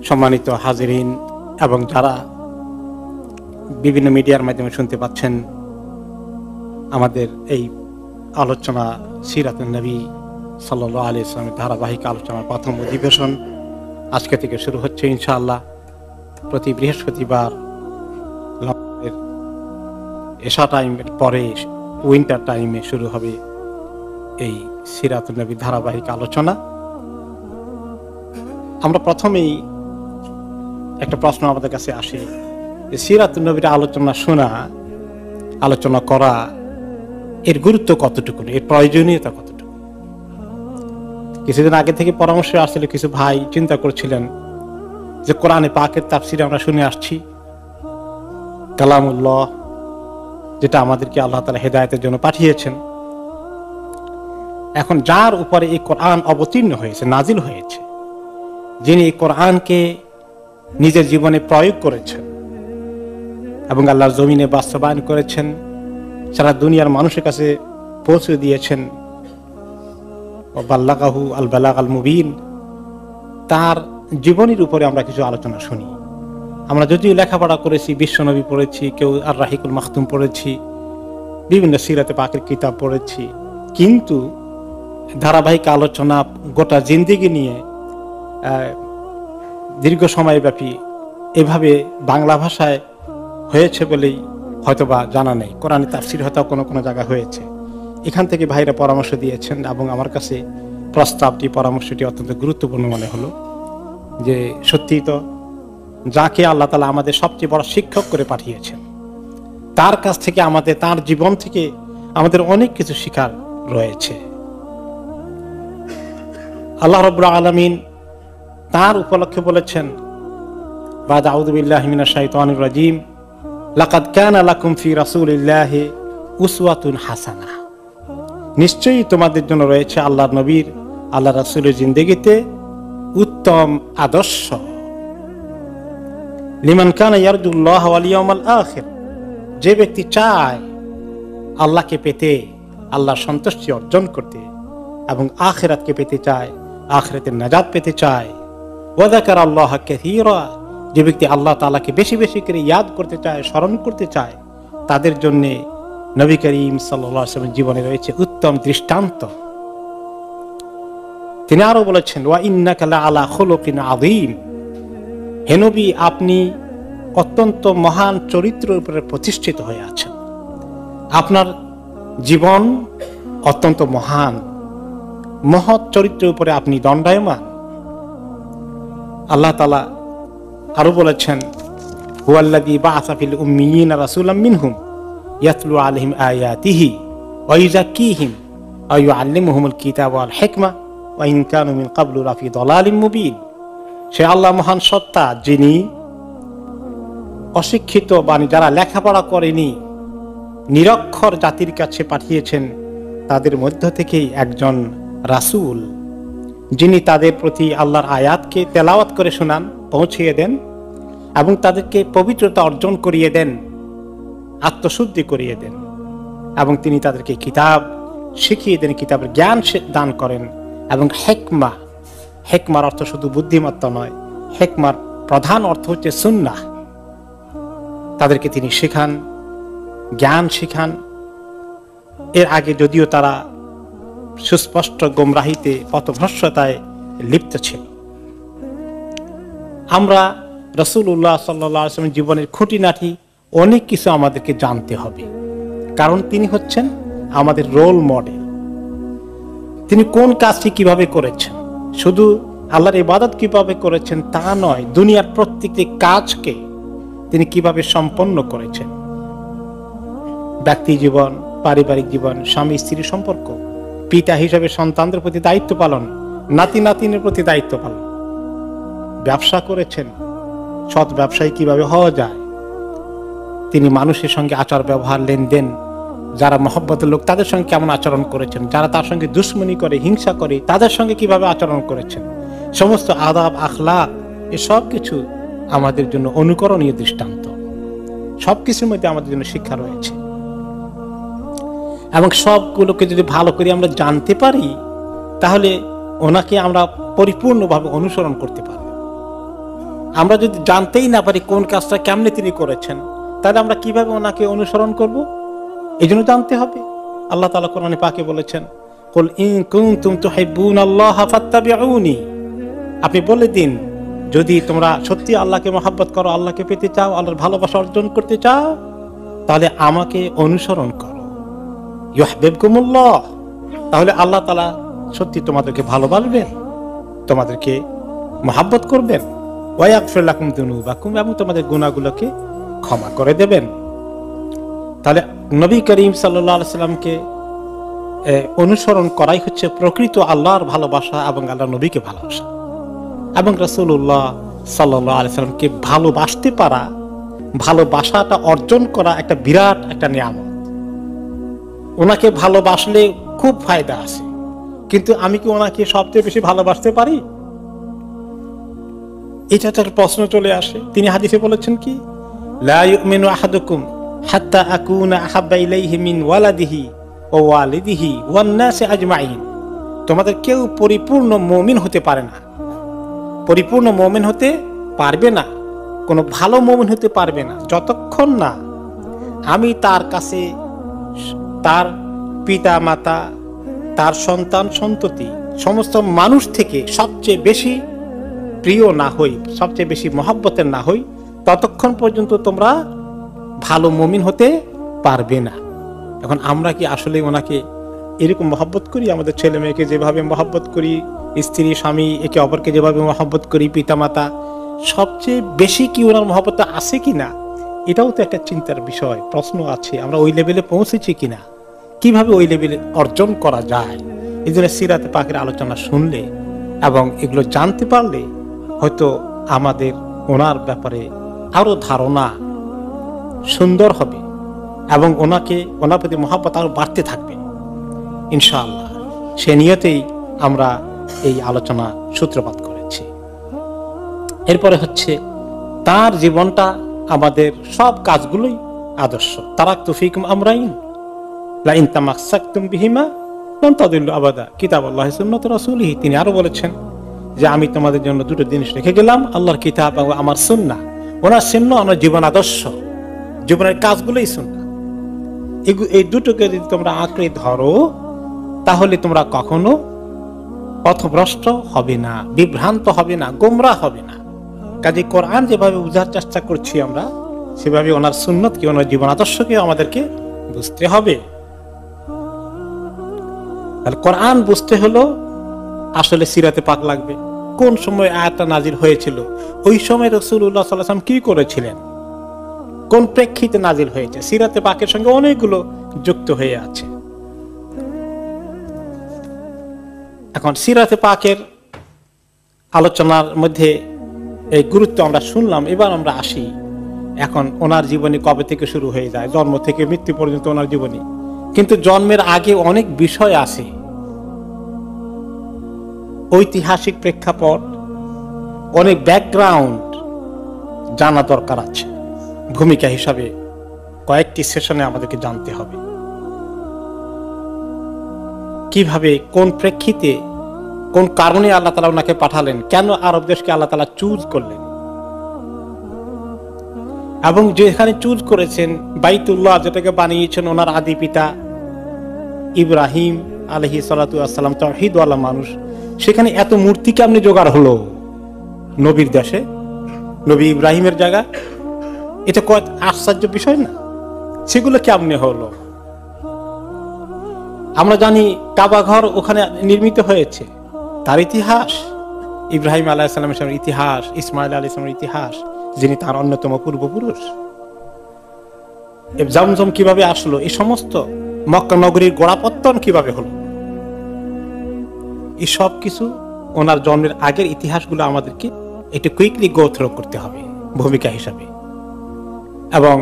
সম্মানিত হাজিরিন এবং যারা বিভিন্ন মিডিয়ার মাধ্যমে শুনতে পাচ্ছেন, আমাদের এই আলোচনা সিরাতুন নবী সাল্লাল্লাহু আলাইহি ওয়াসাল্লামের ধারাবাহিক আলোচনার প্রথম অধিবেশন আজকে থেকে শুরু হচ্ছে ইনশাআল্লাহ। প্রতি বৃহস্পতিবার এশা টাইমের পরে উইন্টার টাইমে শুরু হবে এই সিরাতুন নবী ধারাবাহিক আলোচনা। আমরা প্রথমেই একটা প্রশ্ন আমাদের কাছে আসে যে সিরাতুন নবীর আলোচনা শোনা, আলোচনা করা, এর গুরুত্ব কতটুকু, এর প্রয়োজনীয়তা কতটুকু। কিছুদিন আগে থেকে পরামর্শ আসছিল, কিছু ভাই চিন্তা করছিলেন যে কোরআনে পাকের তাফসীর আমরা শুনে আসছি, কালামুল্লাহ, যেটা আমাদেরকে আল্লাহ তাআলা হেদায়েতের জন্য পাঠিয়েছেন। এখন যার উপরে এই কোরআন অবতীর্ণ হয়েছে, নাজিল হয়েছে, যিনি এই কোরআনকে নিজের জীবনে প্রয়োগ করেছেন এবং আল্লাহর জমিনে বাস্তবায়ন করেছেন, সারা দুনিয়ার মানুষের কাছে পৌঁছে দিয়েছেন, বাল্লাগাহু আল বালাগ আল মুবিন, তার জীবনের উপরে আমরা কিছু আলোচনা শুনি। আমরা যদিও লেখাপড়া করেছি, বিশ্বনবী পড়েছি, কেউ আর রাহিকুল মাখতুম পড়েছি, বিভিন্ন সিরাতে পাকের কিতাব পড়েছি, কিন্তু ধারাবাহিক আলোচনা গোটা জিন্দেগি নিয়ে দীর্ঘ সময়ব্যাপী এভাবে বাংলা ভাষায় হয়েছে বলেই হয়তোবা জানা নেই। কোরআনে তাফসীর হয়তো কোনো কোনো জায়গায় হয়েছে। এখান থেকে ভাইরা পরামর্শ দিয়েছেন এবং আমার কাছে প্রস্তাবটি, পরামর্শটি অত্যন্ত গুরুত্বপূর্ণ মনে হলো যে সত্যিই তো যাকে আল্লাহ তাআলা আমাদের সবচেয়ে বড় শিক্ষক করে পাঠিয়েছেন, তার কাছ থেকে আমাদের, তার জীবন থেকে আমাদের অনেক কিছু শিখার রয়েছে। আল্লাহ রাব্বুল আলামিন তার উপলক্ষে বলেছেন, বাদ আউযু বিল্লাহি মিনাশ শাইতানির রাজীম, লাকাদ কানা লাকুম ফি রাসূলিল্লাহি উসওয়াতুন হাসানাহ, নিশ্চয়ই তোমাদের জন্য রয়েছে আল্লাহর নবীর, আল্লাহ রাসূলের জিন্দেগিতে উত্তম আদর্শ। লিমান কানা ইয়ারজুল্লাহ ওয়াল ইয়াউমাল আখির, যে ব্যক্তি চায় আল্লাহকে পেতে, আল্লাহর সন্তুষ্টি অর্জন করতে এবং আখিরাতকে পেতে চায়, আখিরাতের নাজাত পেতে চায়। ওয়া যাকারাল্লাহ কাসীরা, যে ব্যক্তি আল্লাহ তাআলাকে বেশি বেশি করে ইয়াদ করতে চায়, স্মরণ করতে চায়, তাদের জন্য নবী করিম সাল্লাল্লাহু আলাইহি ওয়াসাল্লামের জীবনে রয়েছে উত্তম দৃষ্টান্ত। তিনি আরো বলেছেন, ওয়া ইন্নাকা লাআলা খুলুকিন আযীম, হে নবী, আপনি অত্যন্ত মহান চরিত্রের উপরে প্রতিষ্ঠিত হয়ে আছেন, আপনার জীবন অত্যন্ত মহান, মহৎ চরিত্রের উপরে আপনি দণ্ডায়মান। আল্লাহ তাআলা আরো বলেছেন, হুয়াল্লাযী বাআসা ফিল উম্মিয়িনা রাসূলাম মিনহুম ইয়াতলু আলাইহিম আয়াতিহি ওয়া ইউযাক্কিহিম ওয়া ইউআল্লিমুহুমুল কিতাবা ওয়াল হিকমা ওয়া ইন কানু মিন ক্বাবলু লাফি দালালিম মুবিন। সে আল্লাহ মহান সত্তা, যিনি অশিক্ষিত বাণী, যারা লেখাপড়া করেনি, নিরক্ষর জাতির কাছে পাঠিয়েছেন, তাদের মধ্য থেকেই একজন রাসূল, যিনি তাদের প্রতি আল্লাহর আয়াতকে তেলাওয়াত করে শোনান, পৌঁছিয়ে দেন এবং তাদেরকে পবিত্রতা অর্জন করিয়ে দেন, আত্মশুদ্ধি করিয়ে দেন এবং তিনি তাদেরকে কিতাব শিখিয়ে দেন, কিতাবের জ্ঞান দান করেন এবং হেকমা, হেকমার অর্থ শুধু বুদ্ধিমত্তা নয়, হেকমার প্রধান অর্থ হচ্ছে সুন্নাহ, তাদেরকে তিনি শেখান, জ্ঞান শিখান। এর আগে যদিও তারা সুস্পষ্ট গোমরাহিতে, পথভ্রষ্টতায় লিপ্ত ছিল। আমরা রাসূলুল্লাহ সাল্লাল্লাহু আলাইহি ওয়াসাল্লাম জীবনের খুঁটিনাটি অনেক কিছু আমাদেরকে জানতে হবে, কারণ তিনি হচ্ছেন আমাদের রোল মডেল। তিনি কোন কাজটি কিভাবে করেছেন, শুধু আল্লাহর ইবাদত কিভাবে করেছেন তা নয়, দুনিয়ার প্রত্যেকটি কাজকে তিনি কিভাবে সম্পন্ন করেছেন। ব্যক্তি জীবন, পারিবারিক জীবন, স্বামী স্ত্রীর সম্পর্ক, পিতা হিসেবে সন্তানদের প্রতি দায়িত্ব পালন, নাতি নাতিনের প্রতি দায়িত্ব পালন। ব্যবসা করেছেন, সৎ ব্যবসায়ী কিভাবে হওয়া যায়, তিনি মানুষের সঙ্গে আচার ব্যবহার, লেনদেন, যারা মহব্বতের লোক তাদের সঙ্গে কেমন আচরণ করেছেন, যারা তার সঙ্গে দুশ্মনী করে, হিংসা করে, তাদের সঙ্গে কিভাবে আচরণ করেছেন, সমস্ত আদাব, আখলাক, এসব কিছু আমাদের জন্য অনুকরণীয় দৃষ্টান্ত। সবকিছুর মধ্যে আমাদের জন্য শিক্ষা রয়েছে এবং সবগুলোকে যদি ভালো করে আমরা জানতে পারি, তাহলে ওনাকে আমরা পরিপূর্ণভাবে অনুসরণ করতে পারব। আমরা যদি জানতেই না পারি কোন কাজটা কেমনে তিনি করেছেন, তাহলে আমরা কিভাবে ওনাকে অনুসরণ করব? এই জন্য জানতে হবে। আল্লাহ তাআলা কোরআনে পাকে বলেছেন, কুল ইন কুনতুম তুহিব্বুনাল্লাহ ফাত্তাবিউনি, আপনি বলে দিন যদি তোমরা সত্যি আল্লাহকে মহব্বত করো, আল্লাহকে পেতে চাও, আল্লাহর ভালোবাসা অর্জন করতে চাও, তাহলে আমাকে অনুসরণ করো। ইউহিব্বুকুমুল্লাহ, তাহলে আল্লাহ তাআলা সত্যি তোমাদেরকে ভালোবাসবেন, তোমাদেরকে মহব্বত করবেন। ওয়া ইয়াগফির লাকুম যুনুবাকুম, এবং তোমাদের গুনাহগুলোকে ক্ষমা করে দেবেন। তাহলে নবী করিম সাল্লাল্লাহু আলাইহি সাল্লামকে অনুসরণ করাই হচ্ছে প্রকৃত আল্লাহর ভালোবাসা এবং আল্লাহর নবীকে ভালোবাসা। এবং রাসূলুল্লাহ সাল্লাল্লাহু আলাইহি সাল্লামকে ভালোবাসতে পারা, ভালোবাসাটা অর্জন করা একটা বিরাট একটা নিয়ামত। ওনাকে ভালোবাসলে খুব ফায়দা আছে, কিন্তু আমি কি ওনাকে সবচেয়ে বেশি ভালোবাসতে পারি? এটা একটা প্রশ্ন চলে আসে। তিনি হাদিসে বলেছেন কি, লা ইউমিনু আহাদুকুম হাত্তা আকুনা আহাব্বা ইলাইহি মিন ওয়ালাদিহি ওয়া ওয়ালিদিহি ওয়ান নাসি আজমাইন, তোমাদের কেউ পরিপূর্ণ মুমিন হতে পারে না, পরিপূর্ণ মুমিন হতে পারবে না, কোনো ভালো মুমিন হতে পারবে না যতক্ষণ না আমি তার কাছে তার পিতা মাতা, তার সন্তান সন্ততি, সমস্ত মানুষ থেকে সবচেয়ে বেশি প্রিয় না হই, সবচেয়ে বেশি মহব্বতের না হই, ততক্ষণ পর্যন্ত তোমরা ভালো মুমিন হতে পারবে না। এখন আমরা কি আসলে ওনাকে এরকম মহব্বত করি? আমাদের ছেলে মেয়েকে যেভাবে মহব্বত করি, স্ত্রী স্বামী একে অপরকে যেভাবে মহব্বত করি, পিতা মাতা, সবচেয়ে বেশি কি ওনার মহব্বতটা আছে কিনা? এটাও তো একটা চিন্তার বিষয়, প্রশ্ন আছে। আমরা ওই লেভেলে পৌঁছেছি কিনা, কিভাবে ওই লেভেলে অর্জন করা যায়? এই জন্য সিরাতে পাকের আলোচনা শুনলে এবং এগুলো জানতে পারলে হয়তো আমাদের ওনার ব্যাপারে আরো ধারণা সুন্দর হবে এবং ওনার প্রতি মহব্বত আরো বাড়তে থাকবে ইনশাআল্লাহ। সে নিয়তেই আমরা এই আলোচনা সূত্রপাত করেছি। এরপরে হচ্ছে তার জীবনটা আমাদের সব কাজগুলোই আদর্শ। তারাকতু ফীকুম আমরাইন লা ইন তামাসসাকতুম বিহিমা লান তাদিল্লু আবাদা কিতাবুল্লাহি সুন্নাতু রাসূলিহি। তিনি আরো বলেছেন যে আমি তোমাদের জন্য দুটো জিনিস রেখে গেলাম, আল্লাহর কিতাব এবং আমার সুন্নাহ। ওনার সুন্নাহ আমার জীবন আদর্শ, জীবনের কাজগুলোই সুন্নাহ। এই দুটোকে যদি তোমরা আঁকড়ে ধরো তাহলে তোমরা কখনো পথভ্রষ্ট হবে না, বিভ্রান্ত হবে না, গোমরাহ হবে না। কাজে কোরআন যেভাবে বোঝার চেষ্টা করছি আমরা, সেভাবে ওনার সুন্নাতকে, ওনার জীবন আদর্শকে আমাদেরকে বুঝতে হবে। তাহলে কোরআন বুঝতে হলো আসলে সিরাতে পাক লাগবে। কোন সময় আয়াতটা নাজিল হয়েছিল, ওই সময় রাসূলুল্লাহ সাল্লাল্লাহু আলাইহি ওয়াসাল্লাম কি করেছিলেন, কোন প্রেক্ষিতে নাজিল হয়েছে, সিরাতে পাকের সঙ্গে অনেকগুলো যুক্ত হয়ে আছে। এখন সিরাতে পাকের আলোচনার মধ্যে এই গুরুত্ব আমরা শুনলাম। এবার আমরা আসি এখন ওনার জীবনী কবে থেকে শুরু হয়ে যায়, জন্ম থেকে মৃত্যু পর্যন্ত ওনার জীবনী। কিন্তু জন্মের আগে অনেক বিষয় আছে, ঐতিহাসিক প্রেক্ষাপট, অনেক ব্যাকগ্রাউন্ড জানা দরকার আছে। ভূমিকা হিসাবে কয়েকটি সেশনে আমাদেরকে জানতে হবে কিভাবে, কোন প্রেক্ষিতে, কোন কারণে আল্লাহ তাআলা ওনাকে পাঠালেন, কেন আরব দেশকে আল্লাহ তাআলা চুজ করলেন, এবং যেখানে চুজ করেছেন বাইতুল্লাহ, যেটাকে বানিয়েছেন ওনার আদি পিতা ইব্রাহিম আলাইহিস সালাতু ওয়াস সালাম, তাওহীদওয়ালা মানুষ, সেখানে এত মূর্তি কেমনে জোগাড় হলো নবীর দেশে, নবী ইব্রাহিমের জায়গা? এটা কত আশ্চর্য বিষয় না? সেগুলো কেমনে হলো? আমরা জানি কাবা ঘর ওখানে নির্মিত হয়েছে, তার ইতিহাস, ইব্রাহিম আলাইহিস সালামের ইতিহাস, ইসমাইল আলাইহিস সালামের ইতিহাস, যিনি তার অন্যতম পূর্বপুরুষ। জমজম কিভাবে আসলো, এই সমস্ত মক্কা নগরীর গোড়াপত্তন কিভাবে হলো, এই সব কিছু ওনার জন্মের আগের ইতিহাসগুলো আমাদেরকে একটু কুইকলি গো থ্রু করতে হবে ভূমিকা হিসাবে। এবং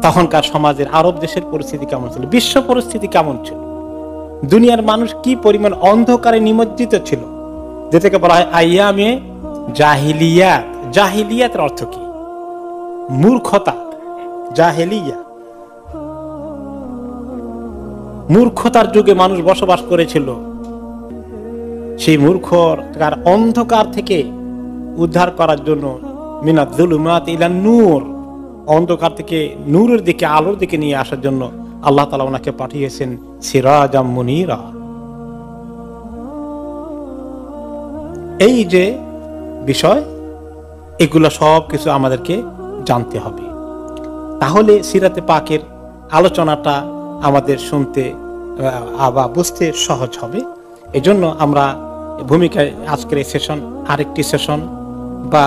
তখনকার সমাজের, আরব দেশের পরিস্থিতি কেমন ছিল, বিশ্ব পরিস্থিতি কেমন ছিল, দুনিয়ার মানুষ কি পরিমাণ অন্ধকারে নিমজ্জিত ছিল, যেটাকে বলা হয় আইয়ামে জাহিলিয়াত। জাহিলিয়াতের অর্থ কি? মূর্খতা। জাহেলিয়া, মূর্খতার যুগে মানুষ বসবাস করেছিল। সেই মূর্খতার অন্ধকার থেকে উদ্ধার করার জন্য মিনাজ যুলুমাত ইলা নূর, অন্ধকার থেকে নূরের দিকে, আলোর দিকে নিয়ে আসার জন্য আল্লাহ তাআলা ওনাকে পাঠিয়েছেন সিরাজাম মুনীরা। এই যে বিষয়, এগুলো সব কিছু আমাদেরকে জানতে হবে, তাহলে সিরাতে পাকের আলোচনাটা আমাদের শুনতে বা বুঝতে সহজ হবে। এজন্য আমরা ভূমিকায় আজকের এই সেশন, আরেকটি সেশন বা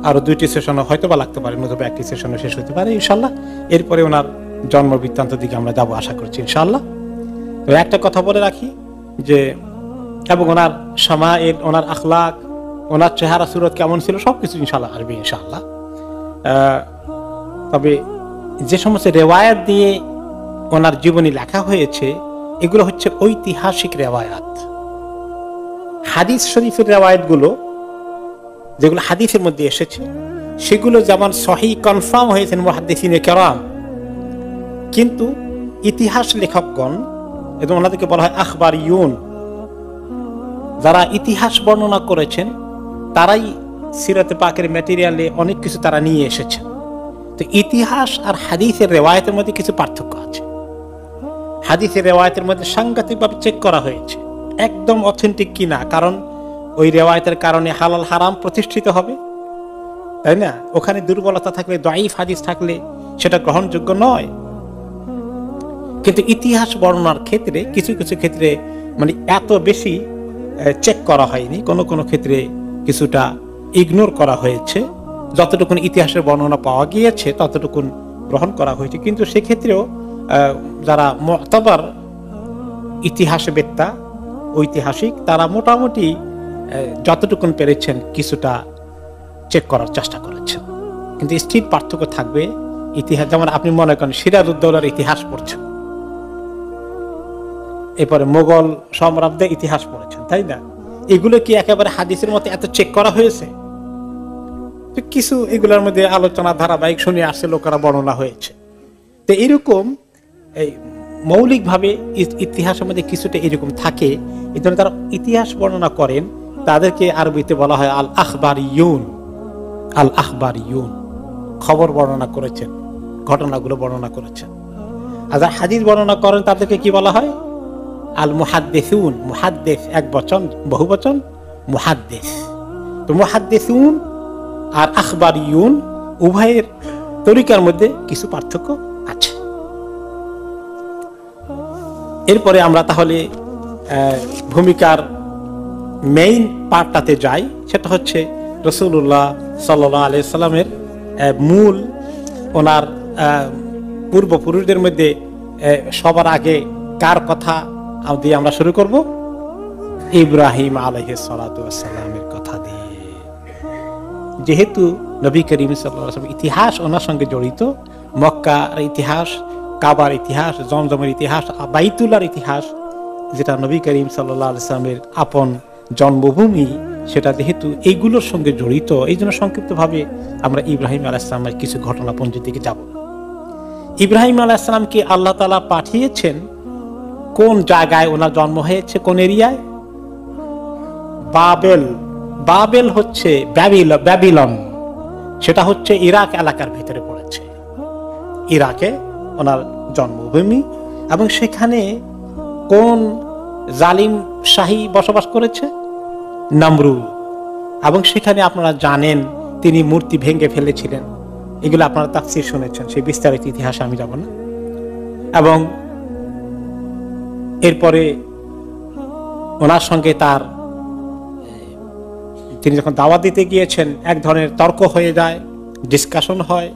আরো 2টি সেশনও হয়তো বা লাগতে পারে, নতুবা একটি সেশনও শেষ হতে পারে ইনশাল্লাহ। এরপরে ওনার জন্ম বৃত্তান্ত দিকে আমরা যাবো আশা করছি ইনশাল্লাহ। তো একটা কথা বলে রাখি যে, এবং ওনার শামাইল, ওনার আখলাক, ওনার চেহারা সুরত কেমন ছিল সবকিছু ইনশাল্লাহ আসবে ইনশাল্লাহ। তবে যে সমস্ত রেওয়ায়াত দিয়ে ওনার জীবনী লেখা হয়েছে এগুলো হচ্ছে ঐতিহাসিক রেওয়ায়াত। হাদিস শরীফের রেওয়ায়াত গুলো যেগুলো হাদিসের মধ্যে এসেছে সেগুলো যেমন সহিহ কনফার্ম হয়েছেন মুহাদ্দিসিনে কেরাম, কিন্তু ইতিহাস লেখকগণ এবং ওনাদেরকে বলা হয় আখবারিয়ুন, যারা ইতিহাস বর্ণনা করেছেন তারাই সিরাতে পাকের ম্যাটেরিয়ালে অনেক কিছু তারা নিয়ে এসেছেন। তো ইতিহাস আর হাদিসের রেওয়ায়াতের মধ্যে কিছু পার্থক্য আছে। হাদিসের রেওয়ায়াতের মধ্যে সাংঘাতিকভাবে চেক করা হয়েছে একদম অথেন্টিক কিনা, কারণ ওই রেওয়ায়াতের কারণে হালাল হারাম প্রতিষ্ঠিত হবে, তাই না? ওখানে দুর্বলতা থাকলে, দাঈফ হাদিস থাকলে সেটা গ্রহণযোগ্য নয়। কিন্তু ইতিহাস বর্ণনার ক্ষেত্রে কিছু কিছু ক্ষেত্রে মানে এত বেশি চেক করা হয়নি, কোনো কোনো ক্ষেত্রে কিছুটা ইগনোর করা হয়েছে। যতটুকুন ইতিহাসের বর্ণনা পাওয়া গিয়েছে ততটুকুন গ্রহণ করা হয়েছে, কিন্তু সেক্ষেত্রেও যারা মুতাবার ইতিহাসবেত্তা, ঐতিহাসিক, তারা মোটামুটি যতটুকুন পেরেছেন কিছুটা চেক করার চেষ্টা করেছেন। কিন্তু স্টিল পার্থক্য থাকবে। ইতিহাস যেমন আপনি মনে করেন সিরাজউদ্দৌলার ইতিহাস পড়ছেন, এরপরে মোগল সম্রাটদের ইতিহাস পড়েছেন, তাই না? এগুলো কি একেবারে হাদিসের মতো এত চেক করা হয়েছে? কিছু এগুলোর মধ্যে আলোচনা ধারাবাহিক শুনে আসছে, লোকেরা বর্ণনা হয়েছে। তো এরকম এই মৌলিকভাবে ইতিহাসের মধ্যে কিছুটা এরকম থাকে, এই জন্য তারা ইতিহাস বর্ণনা করেন, তাদেরকে আরবিতে বলা হয় আল আখবারিয়ুন। আল আখবারিয়ুন খবর বর্ণনা করেছেন, ঘটনাগুলো বর্ণনা করেছেন। আর যারা হাদিস বর্ণনা করেন তাদেরকে কি বলা হয়? আল মুহাদ্দিসুন। মুহাদ্দিস এক বচন, বহু বচন মুহাদ্দিস। তো মুহাদ্দিসুন আর আখবারিয়ুন উভয়ের তরিকার মধ্যে কিছু পার্থক্য আছে। এরপরে আমরা তাহলে ভূমিকার মেইন পার্টটাতে যাই, সেটা হচ্ছে রাসূলুল্লাহ সাল্লাল্লাহু আলাইহি সাল্লামের মূল, ওনার পূর্বপুরুষদের মধ্যে সবার আগে কার কথা দিয়ে আমরা শুরু করব? ইব্রাহিম আলাইহিস সালাতু ওয়াস সালামের কথা দিয়ে। যেহেতু নবী করিম সাল্লাল্লাহু আলাইহি ওয়াসাল্লাম ইতিহাস ওনার সঙ্গে জড়িত, মক্কার ইতিহাস, কাবার ইতিহাস, জমজমের ইতিহাস, বাইতুল্লাহর ইতিহাস, যেটা নবী করিম সাল্লাল্লাহু আলাইহি ওয়াসাল্লামের আপন জন্মভূমি, সেটা যেহেতু এইগুলোর সঙ্গে জড়িত, এই জন্য সংক্ষিপ্তভাবে আমরা ইব্রাহিম আলাইহিস সালামের কিছু ঘটনাপঞ্জির দিকে যাব। ইব্রাহিম আলাইহিস সালামকে আল্লাহ তাআলা পাঠিয়েছেন কোন জায়গায়? ওনার জন্ম হয়েছে কোন এরিয়ায়? বাবেল। বাবেল হচ্ছে ব্যাবিলন, সেটা হচ্ছে ইরাক এলাকার ভিতরে পড়েছে। ইরাকে ওনার জন্মভূমি, এবং সেখানে কোন জালিম শাহী বসবাস করেছে? নমরুদ। এবং সেখানে আপনারা জানেন তিনি মূর্তি ভেঙে ফেলেছিলেন, এগুলো আপনারা তাফসীর শুনেছেন, সেই বিস্তারিত ইতিহাসে আমি যাব না। এবং এরপরে ওনার সঙ্গে তিনি যখন দাওয়াত দিতে গিয়েছেন এক ধরনের তর্ক হয়ে যায়, ডিসকাশন হয়।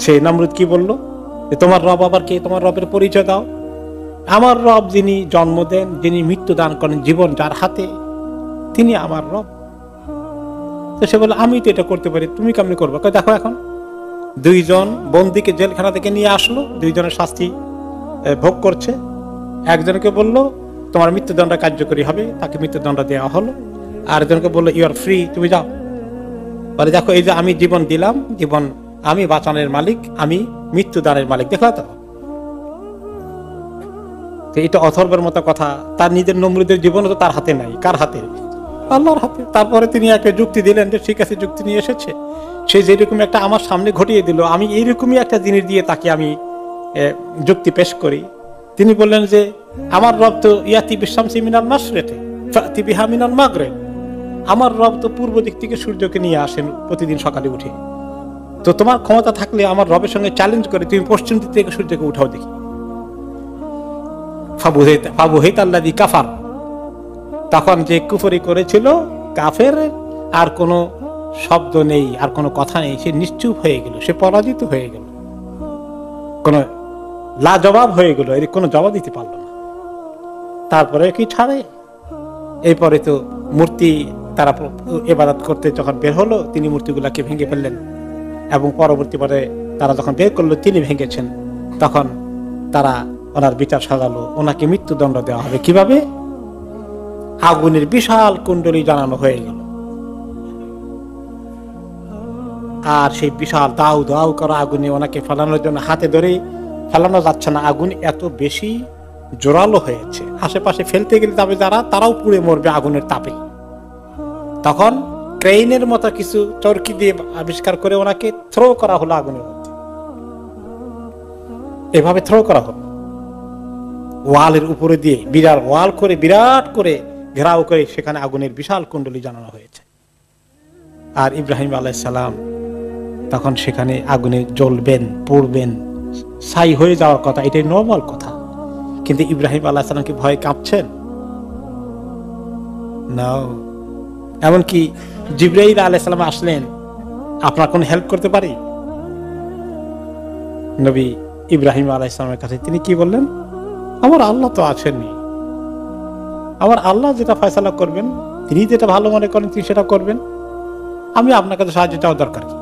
সে নমরুদ কি বলল যে তোমার রব আবার কে? তোমার রবের পরিচয় দাও। আমার রব যিনি জন্ম দেন, যিনি মৃত্যু দান করেন, জীবন যার হাতে, তিনি আমার রব। তো সে বলল আমি তো এটা করতে পারি, তুমি কেমনি করবে? দেখো এখন দুইজন বন্দীকে জেলখানা থেকে নিয়ে আসলো, দুইজনের শাস্তি ভোগ করছে। একজনকে বলল তোমার মৃত্যুদণ্ড কার্যকরী হবে, তাকে মৃত্যুদণ্ড দেওয়া হলো। আর একজনকে বললো ইউ আর ফ্রি, তুমি যাও। বলে দেখো এই যে আমি জীবন দিলাম, জীবন আমি বাঁচানোর মালিক, আমি মৃত্যুদানের মালিক, দেখলা তো? এটা অথর্বের মতো কথা। তার নিজের নমরুদের জীবন তো তার হাতে নাই, কার হাতে? আল্লাহর হাতে। তারপরে তিনি একটা যুক্তি দিলেন যে ঠিক আছে, যুক্তি নিয়ে এসেছে, সে যেরকম একটা আমার সামনে ঘটিয়ে দিল, আমি এইরকমই একটা জিনিস দিয়ে তাকে আমি যুক্তি পেশ করি। তিনি বললেন যে আমার রব তো ইয়াতি বিশামসি মিনাল মাশরিকি ফাতি বিহা মিনাল মাগরিব, আমার রব তো পূর্ব দিক থেকে সূর্যকে নিয়ে আসেন প্রতিদিন সকালে উঠে, তো তোমার ক্ষমতা থাকলে আমার রবের সঙ্গে চ্যালেঞ্জ করে তুমি পশ্চিম দিক থেকে সূর্যকে উঠাও দেখি। ফাবুহিতাল্লাযী কাফার, তখন যে কুফরি করেছিল কাফের আর কোনো শব্দ নেই, আর কোনো কথা নেই, সে নিশ্চুপ হয়ে গেল, সে পরাজিত হয়ে গেল, কোনো লাজবাব হয়ে গেল, এর কোনো জবাব দিতে পারল না। তারপরে কি ছাড়ে, এরপরে তো মূর্তি তারা ইবাদত করতে যখন বের হলো, তিনি মূর্তিগুলাকে ভেঙে ফেললেন, এবং পরবর্তী পরে তারা যখন বের করলো তিনি ভেঙেছেন, তখন তারা ওনার বিচার সাজালো, ওনাকে মৃত্যুদণ্ড দেওয়া হবে। কিভাবে? আগুনের বিশাল কুণ্ডলী জানানো হয়ে গেল, আর সেই বিশাল দাউ দাউ করা আগুনে ওনাকে ফেলানোর জন্য হাতে ধরে ফেলানো যাচ্ছে না, আগুন এত বেশি জোরালো হয়েছে, আশেপাশে ফেলতে গেলে যাবে যারা, তারাও পুড়ে মরবে আগুনের তাপে। তখন ক্রেইনের মতো কিছু চরকি দিয়ে আবিষ্কার করে ওনাকে থ্রো করা হলো আগুনের মধ্যে, এভাবে থ্রো করা হলো ওয়ালের উপরে দিয়ে, বিরাট ওয়াল করে, বিরাট করে ঘেরাও করে, সেখানে আগুনের বিশাল কুণ্ডলী জানানো হয়েছে। আর ইব্রাহিম আলাইহিস সালাম তখন সেখানে আগুনে জ্বলবেন, পড়বেন, ছাই হয়ে যাওয়ার কথা, এটাই নরমাল কথা। কিন্তু ইব্রাহিম আলাইহিস সালাম কি ভয়ে কাঁপছেন? না। এমনকি জিবরাইল আলাইহিস সালাম আসলেন, আপনার কোন হেল্প করতে পারি? নবী ইব্রাহিম আলাইহিস সালামের কাছে তিনি কি বললেন? আমার আল্লাহ তো আছেনই, আমার আল্লাহ যেটা ফয়সালা করবেন, তিনি যেটা ভালো মনে করেন তিনি সেটা করবেন, আমি আপনার কাছে সাহায্য চাওয়ার দরকার কি?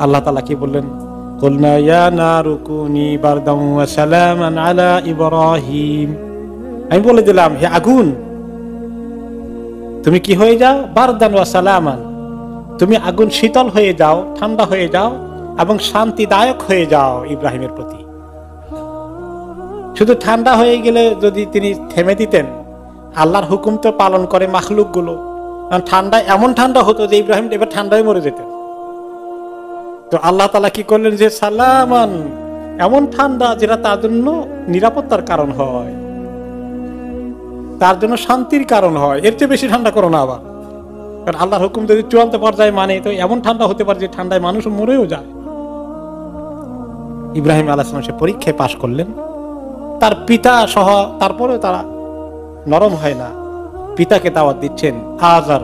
আল্লাহ তাআলা কি বললেন? কুলনা ইয়া নারু কুনি বারদাম ওয়া সালামান আলা ইব্রাহিম, আমি বলে দিলাম হে আগুন তুমি কি হয়ে যাও, বারদান ওয়া সালামান, তুমি আগুন শীতল হয়ে যাও, ঠান্ডা হয়ে যাও, এবং শান্তিদায়ক হয়ে যাও ইব্রাহিমের প্রতি। শুধু ঠান্ডা হয়ে গেলে যদি তিনি থেমে দিতেন, আল্লাহর হুকুম তো পালন করে মাখলুক গুলো, ঠান্ডা এমন ঠান্ডা হতো যে ইব্রাহিম এবার ঠান্ডায় মরে যেতেন। তো আল্লাহ তাআলা কি করলেন যে সালামান, এমন ঠান্ডা যেটা তার জন্য নিরাপত্তার কারণ হয়, তার জন্য শান্তির কারণ হয়, এর চেয়ে বেশি ঠান্ডা করো না আবার। কারণ আল্লাহর হুকুম যদি চূড়ান্ত পর্যায়ে মানে, তো এমন ঠান্ডা হতে পারে যে ঠান্ডায় মানুষ মরেও যায়। ইব্রাহিম আলাইহিস সালাম সে পরীক্ষায় পাশ করলেন, তার পিতা সহ, তারপরেও তারা নরম হয় না, পিতাকে দাওয়াত দিচ্ছেন। আজার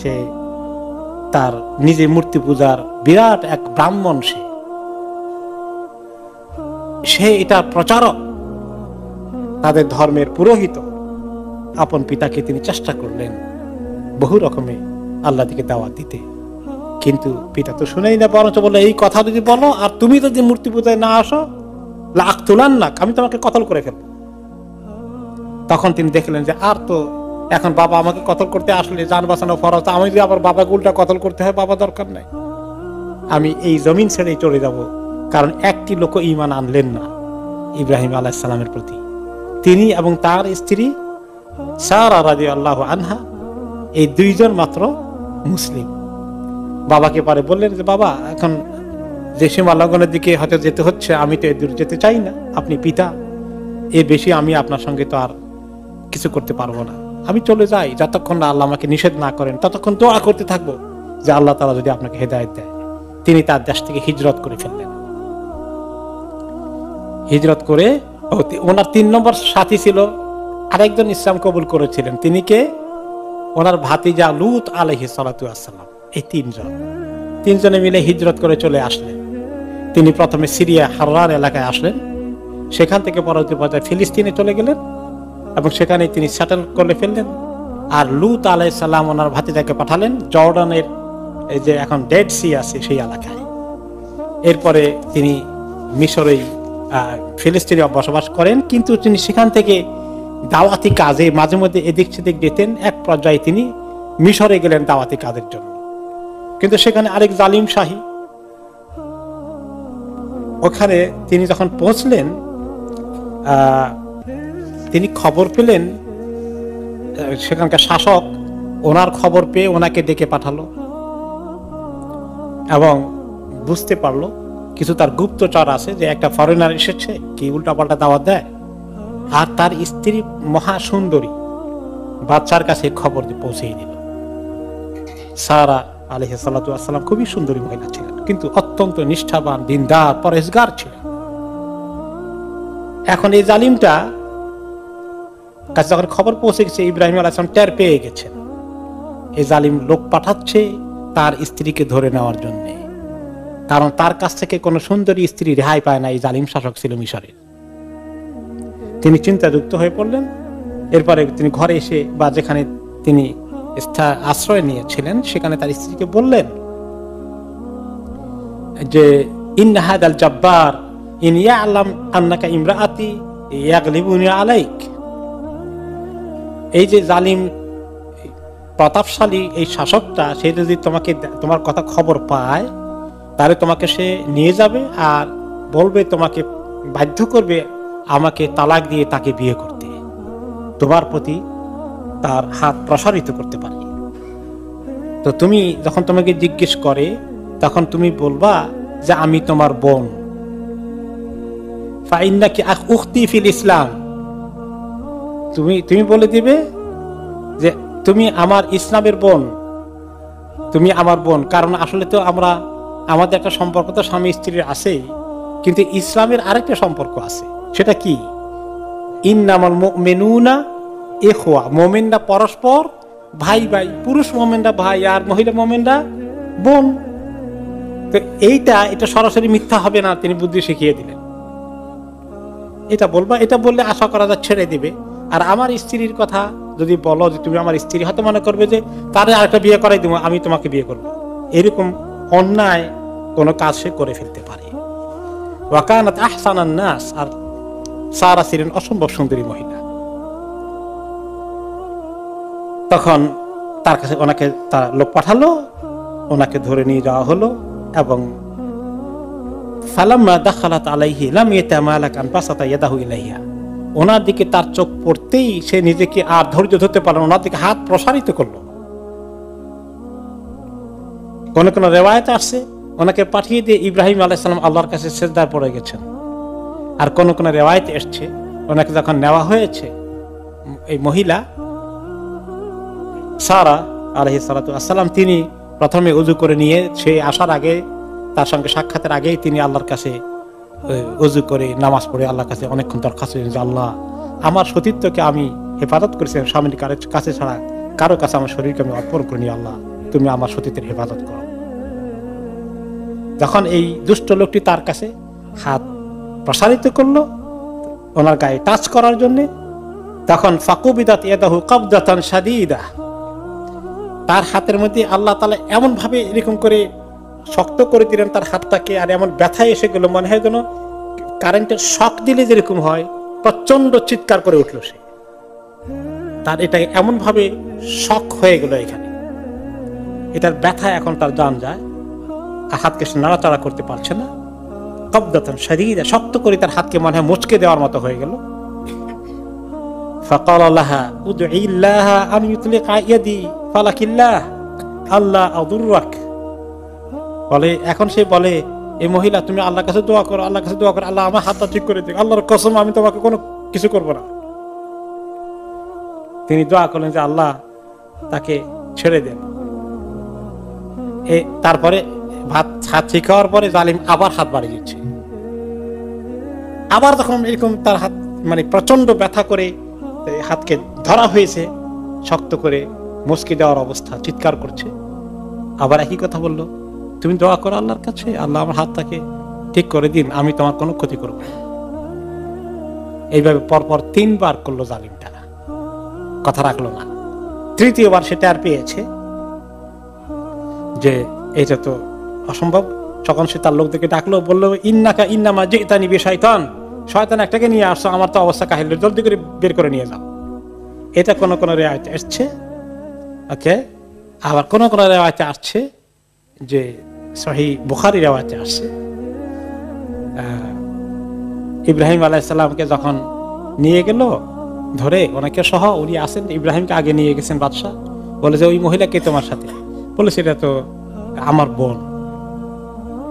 সে তার নিজে মূর্তি পূজার বিরাট এক ব্রাহ্মণ, সে এটা প্রচারক, তাদের ধর্মের পুরোহিত। আপন পিতাকে তিনি চেষ্টা করলেন বহু রকমে আল্লাহ দিকে দাওয়াত দিতে, কিন্তু পিতা তো শুনেই না, বরঞ্চ বলে এই কথা যদি বলো আর তুমি যদি মূর্তি পূজায় না আসো, লাকতুলান্নাক, আমি তোমাকে কতল করে ফেলবো। তখন তিনি দেখলেন যে আর তো এখন বাবা আমাকে কতল করতে আসলে জান বাঁচানো ফরজ, আমি যদি আবার বাবাকে উল্টা কতল করতে হয়, বাবা দরকার নাই, আমি এই জমিন ছেড়ে চলে যাব। কারণ একটি লোক ঈমান আনলেন না ইব্রাহিম আলাইহিস সালামের প্রতি, তিনি এবং তার স্ত্রী সারা রাদিয়াল্লাহু আনহা, এই দুইজন মাত্র মুসলিম। বাবাকে পরে বললেন যে বাবা, এখন যে সীমা লঙ্ঘনের দিকে হয়তো যেতে হচ্ছে, আমি তো এদূর যেতে চাই না, আপনি পিতা, এর বেশি আমি আপনার সঙ্গে তো আর কিছু করতে পারবো না, আমি চলে যাই, যতক্ষণ না আল্লাহ আমাকে নিষেধ না করেন ততক্ষণ দোয়া করতে থাকবো যে আল্লাহ তাআলা যদি আপনাকে হেদায়েত দেয়। তিনি তার দেশ থেকে হিজরত করে ফেললেন। হিজরত করে ওনার 3 নম্বর সাথী ছিল আরেকজন, ইসলাম কবুল করেছিলেন, তিনি কে? ওনার ভাতিজা লূত আলাইহিস সালাতু ওয়াস সালাম। এই তিনজনে মিলে হিজরত করে চলে আসলেন। তিনি প্রথমে সিরিয়া হাররান এলাকায় আসলেন, সেখান থেকে পরবর্তী পর্যায়ে ফিলিস্তিনে চলে গেলেন এবং সেখানে তিনি সেটেল করে ফেললেন। আর লূত আলাইহিস সালাম ওনার ভাতিজাকে পাঠালেন জর্ডানের এই যে এখন ডেড সি আছে সেই এলাকায়। এরপরে তিনি মিশরেই ফিলিস্তিনে বসবাস করেন, কিন্তু তিনি সেখান থেকে দাওয়াতি কাজে মাঝে মধ্যে এদিক সেদিক যেতেন। এক পর্যায়ে তিনি মিশরে গেলেন দাওয়াতি কাজের জন্য, কিন্তু সেখানে আরেক জালিম শাহী। ওখানে তিনি যখন পৌঁছলেন, তিনি খবর পেলেন সেখানকার শাসক ওনার খবর পেয়ে ওনাকে ডেকে পাঠালো এবং বুঝতে পারলো কিছু তার গুপ্তচর আছে যে একটা ফরেনার এসেছে, কি উল্টাপাল্টা দাওয়াত দেয়, আর তার স্ত্রী মহা সুন্দরী, বাচ্চার কাছে খবর পৌঁছে দিল। সারা আলাইহিস সালাতু ওয়াস সালাম খুবই সুন্দরী মহিলা ছিলেন, কিন্তু অত্যন্ত নিষ্ঠাবান, দিনদার, পরহেজগার ছিলেন। এখন এই জালিমটা কাছে যখন খবর পৌঁছে গেছে, ইব্রাহিম আলাইহিস সালাম টের পেয়ে গেছেন এই জালিম লোক পাঠাচ্ছে তার স্ত্রীকে ধরে নেওয়ার জন্য, কারণ তার কাছ থেকে কোন সুন্দরী স্ত্রী রেহাই পায় না। এই জালিম শাসক ছিল মিশরের। তিনি চিন্তাযুক্ত হয়ে পড়লেন। এরপরে তিনি ঘরে এসে বা যেখানে তিনি আশ্রয় নিয়েছিলেন সেখানে তার স্ত্রীকে বললেন যে ইন্না হাদাল জাব্বার ইন ইয়ালাম আন্নাকা ইমরাআতি ইয়াগলিবুনি আলাইক, এই যে জালিম প্রতাপশালী এই শাসকটা, সে যদি তোমাকে তোমার কথা খবর পায় তাহলে তোমাকে সে নিয়ে যাবে আর বলবে, তোমাকে বাধ্য করবে আমাকে তালাক দিয়ে তাকে বিয়ে করতে, তোমার প্রতি তার হাত প্রসারিত করতে পারে। তো তুমি যখন তোমাকে জিজ্ঞেস করে তখন তুমি বলবা যে আমি তোমার বোন, ফাইন্নাকি উখতি ফিল ইসলাম, তুমি বলে দিবে যে তুমি আমার ইসলামের বোন, তুমি আমার বোন। কারণ আসলে তো আমাদের একটা সম্পর্ক তো স্বামী স্ত্রীর আছে, কিন্তু ইসলামের আরেকটা সম্পর্ক আছে। সেটা কি? ইন্নামাল মুমিনুনা ইখওয়া, মুমিনরা পরস্পর ভাই ভাই, পুরুষ মুমিনরা ভাই আর মহিলা মুমিনরা বোন। তো এটা সরাসরি মিথ্যা হবে না, তিনি বুদ্ধি শিখিয়ে দিলেন। এটা বলবা, এটা বললে আশা করা যায় ছেড়ে দিবে। আর আমার স্ত্রীর কথা যদি বলো যে তুমি আমার স্ত্রী, হয়তো মনে করবে যে তারে আরেকটা বিয়ে করাই দেবো, আমি তোমাকে বিয়ে করবো, এরকম অন্যায় কোন কাজ সে করে ফেলতে পারে। ওয়াকানাত আহসানান নাস, আর সারা ছিলেন অসম্ভব সুন্দরী মহিলা। তখন তার কাছে ওনাকে তার লোক পাঠালো, ওনাকে ধরে নিয়ে যাওয়া হলো এবং ফালাম্মা দাখালাত আলাইহি লাম ইয়াতামালাক আন বাসাতা ইয়াদাহু ইলাইহা, ওনার দিকে তার চোখ পড়তেই সে নিজেকে আর ধৈর্য ধরতে পারল না, ওনার দিকে হাত প্রসারিত করলো। কোন কোন রিওয়ায়াতে আসছে ওনাকে পাঠিয়ে দিয়ে ইব্রাহিম আলাইহিস সালাম আল্লাহর কাছে সিজদায় পড়ে গেছেন। আর কোন কোন রিওয়ায়াতে এসেছে ওনাকে যখন নেওয়া হয়েছে, এই মহিলা সারা আলাইহিস সালাতু ওয়াস সালাম তিনি প্রথমে ওযু করে নিয়ে, সে আসার আগে, তার সঙ্গে সাক্ষাতের আগেই তিনি আল্লাহর কাছে ওযু করে নামাজ পড়ে আল্লাহর কাছে অনেকক্ষণ দরখাস্ত করেন যে আল্লাহ, আমার সতীত্বকে আমি হেফাজত করেছিলাম স্বামীর কাছে ছাড়া কারো কাছে আমার শরীরকে আমি অর্পণ করিনি, আল্লাহ তুমি আমার সতীত্বের হেফাজত করো। যখন এই দুষ্ট লোকটি তার কাছে হাত প্রসারিত করলো ওনার গায়ে টাচ করার জন্য, তখন ফাকুবিদাত ইয়াদাহু কবদাতান শাদীদা, তার হাতের মধ্যে আল্লাহ তাআলা এমন ভাবে এরকম করে শক্ত করে দিলেন তার হাতটাকে, আর এমন ব্যথায় এসে গেল, মনে হয় যেন কারেন্টের শক দিলে যেরকম হয়, প্রচন্ড চিৎকার করে উঠল সে। তার এটা এমন ভাবে শক হয়ে গেল এখানে, এটার ব্যথা এখন তার জান যায়, আর হাতকে সে নাড়াচাড়া করতে পারছে না। কবদাতান শাদীদা, শক্ত করে তার হাতকে মনে হয় মুচকে দেওয়ার মতো হয়ে গেল। ফাকালা লাহা উদঈল্লাহা আন ইউতলিকা ইয়াদি ফালাকিল্লাহ আল্লাহ আদুররাক, বলে এখন সে বলে, এই মহিলা তুমি আল্লাহর কাছে দোয়া করো, আল্লাহর কাছে দোয়া করো, আল্লাহ আমার হাতটা ঠিক করে দিক, আল্লাহর কসম আমি তোমাকে কোনো কিছু করবো না। তিনি দোয়া করলেন যে আল্লাহ তাকে ছেড়ে দেন। তারপরে হাত ঠিক হওয়ার পরে জালিম আবার হাত বাড়িয়ে দিচ্ছে। আবার যখন এরকম তার হাত মানে প্রচন্ড ব্যথা করে হাতকে ধরা হয়েছে, শক্ত করে মুচকি দেওয়ার অবস্থা, চিৎকার করছে, আবার একই কথা বললো, তুমি দোয়া করো আল্লাহর কাছে, আল্লাহ আমার হাতটাকে ঠিক করে দিন, আমি তোমার কোনো ক্ষতি করবো না। এইভাবে পরপর 3 বার করলো জালিমটা, কথা রাখলো না। তৃতীয়বার সে টের পেয়েছে যে এটা তো অসম্ভব। তখন সে তার লোকদেরকে ডাকলো, বললো ইন্নাকা ইন্নামা জিতানি বিশাইতান, শয়তান একটাকে নিয়ে আসছো, আমার তো অবস্থা কাহিল, জলদি করে বের করে নিয়ে যাও। এটা কোন কোন রিওয়ায়াতে আসছে, ওকে। আবার কোন কোন রিওয়ায়াতে আসছে যে সহিহ বুখারী রিওয়ায়াতে আসছে, ইব্রাহিম আলাইহিস সালামকে যখন নিয়ে গেল ধরে ওনাকে সহ উনি আসেন, ইব্রাহিমকে আগে নিয়ে গেছেন বাদশাহ, বলে যে ওই মহিলা কে তোমার সাথে? বলে সেটা তো আমার বোন।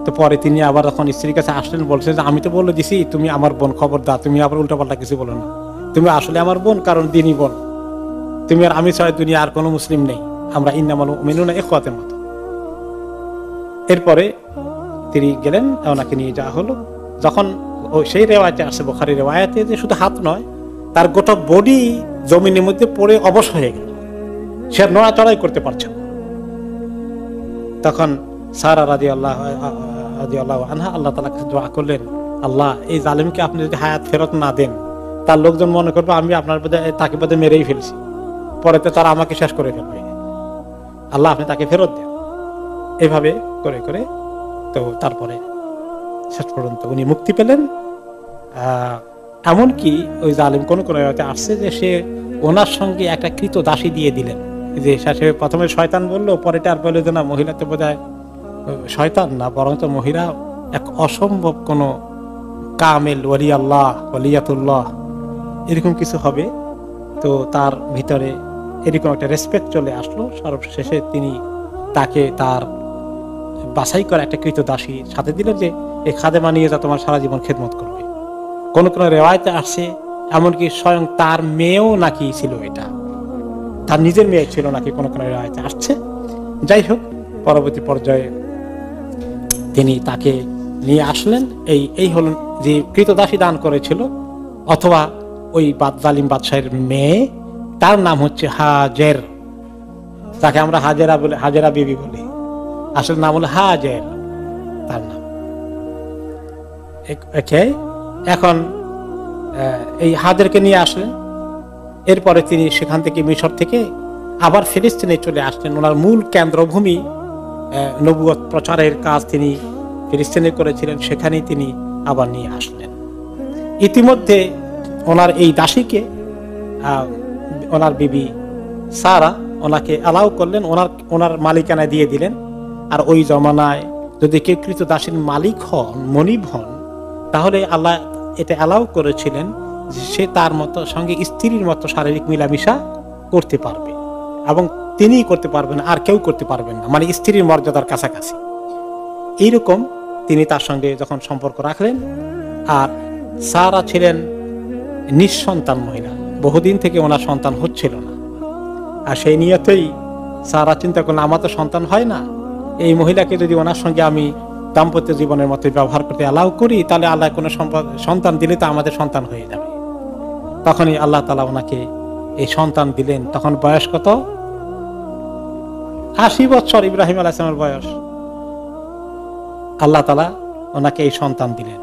তো পরে তিনি আবার যখন স্ত্রীর কাছে আসলেন বলছে যে আমি তো বলে দিছি তুমি আমার বোন, খবরদার তুমি আবার উল্টাপাল্টা কিছু বলো না, তুমি আসলে আমার বোন, কারণ দিনই বোন, তুমি আর আমি ছাড়া দুনিয়া আর কোনো মুসলিম নেই, আমরা ইন্নামাল মুমিনুনা ইখওয়াতের মতো। এরপরে তিনি গেলেন, ওনাকে নিয়ে যাওয়া হলো। যখন সেই রেওয়ায়তে আসে, বুখারী রেওয়ায়তে, যে শুধু হাত নয়, তার গোটা বডি জমিনের মধ্যে পড়ে অবশ হয়ে গেল, সে আর নড়াচড়াই করতে পারছে না। তখন সারা রাদিয়াল্লাহু আনহা আল্লাহ তাআলার কাছে দোয়া করলেন, আল্লাহ এই জালিমকে আপনি যদি হায়াত ফেরত না দেন, তার লোকজন মনে করবে আমি আপনার তাকে বোধহয় মেরেই ফেলছি, পরে তো তারা আমাকে শেষ করে ফেলবে, আল্লাহ আপনি তাকে ফেরত দেন। এভাবে করে করে তো তারপরে শেষ পর্যন্ত উনি মুক্তি পেলেন। এমনকি ওই জালিম কোন আসছে যে সে ওনার সঙ্গে একটা কৃত দাসী দিয়ে দিলেন, যে সে প্রথমে শয়তান বললো, পরে আর বললো যে না, মহিলা তো বোধহয় শয়তান না, বরং তো মহিলা এক অসম্ভব কোন কামেল ওয়ালি আল্লাহ, ওয়ালিয়াতুল্লাহ, এরকম কিছু হবে। তো তার ভিতরে এরকম একটা রেসপেক্ট চলে আসলো। সর্বশেষে তিনি তাকে তার বাছাই করা একটা কৃত দাসী সাথে দিলেন, যে এই খাদেমা নিয়ে যা তোমার সারা জীবন খেদমত করবে। কোন কোন রেওয়ায়েতে আসছে এমনকি স্বয়ং তার মেয়েও নাকি ছিল, এটা তার নিজের মেয়ে ছিল নাকি, কোন কোন রেওয়ায়েতে আসছে। যাই হোক, পরবর্তী পর্যায়ে তিনি তাকে নিয়ে আসলেন। এই হল যে কৃতদাসী দান করেছিল, অথবা ওই জালিম বাদশাহের মেয়ে, তার নাম হচ্ছে হাজের, তাকে আমরা হাজেরা বলে, হাজেরা বিবি বলি, আসলে নাম হলো হাজের তার নাম। এখন এই হাজেরকে নিয়ে আসলেন। এরপরে তিনি সেখান থেকে, মিশর থেকে আবার ফিলিস্তিনে চলে আসলেন। ওনার মূল কেন্দ্রভূমি, নবুয়ত প্রচারের কাজ তিনি ফিলিস্তিনে করেছিলেন, সেখানেই তিনি আবার নিয়ে আসলেন। ইতিমধ্যে ওনার এই দাসীকে ওনার বিবি সারা ওনাকে অ্যালাউ করলেন, ওনার মালিকানায় দিয়ে দিলেন। আর ওই জমানায় যদি কেউ কৃত দাসীর মালিক হন, মনিব হন, তাহলে আল্লাহ এটা অ্যালাউ করেছিলেন যে সে তার মতো সঙ্গে স্ত্রীর মতো শারীরিক মিলামিশা করতে পারবে, এবং তিনিই করতে পারবেন, আর কেউ করতে পারবেন না, মানে স্ত্রীর মর্যাদার কাছাকাছি। এইরকম তিনি তার সঙ্গে যখন সম্পর্ক রাখলেন। আর সারা ছিলেন নিঃসন্তান মহিলা, বহুদিন থেকে ওনার সন্তান হচ্ছিল না। আর সেই নিয়তেই সারা চিন্তা করলেন, আমার তো সন্তান হয় না, এই মহিলাকে যদি ওনার সঙ্গে আমি দাম্পত্য জীবনের মতো ব্যবহার করতে অ্যালাউ করি, তাহলে আল্লাহ কোনো সন্তান দিলে তো আমাদের সন্তান হয়ে যাবে। তখনই আল্লাহ তাআলা ওনাকে এই সন্তান দিলেন। তখন বয়স কত? 80 বছর ইব্রাহিম আলাইহিস সালামের বয়স। আল্লাহ তাআলা ওনাকে এই সন্তান দিলেন।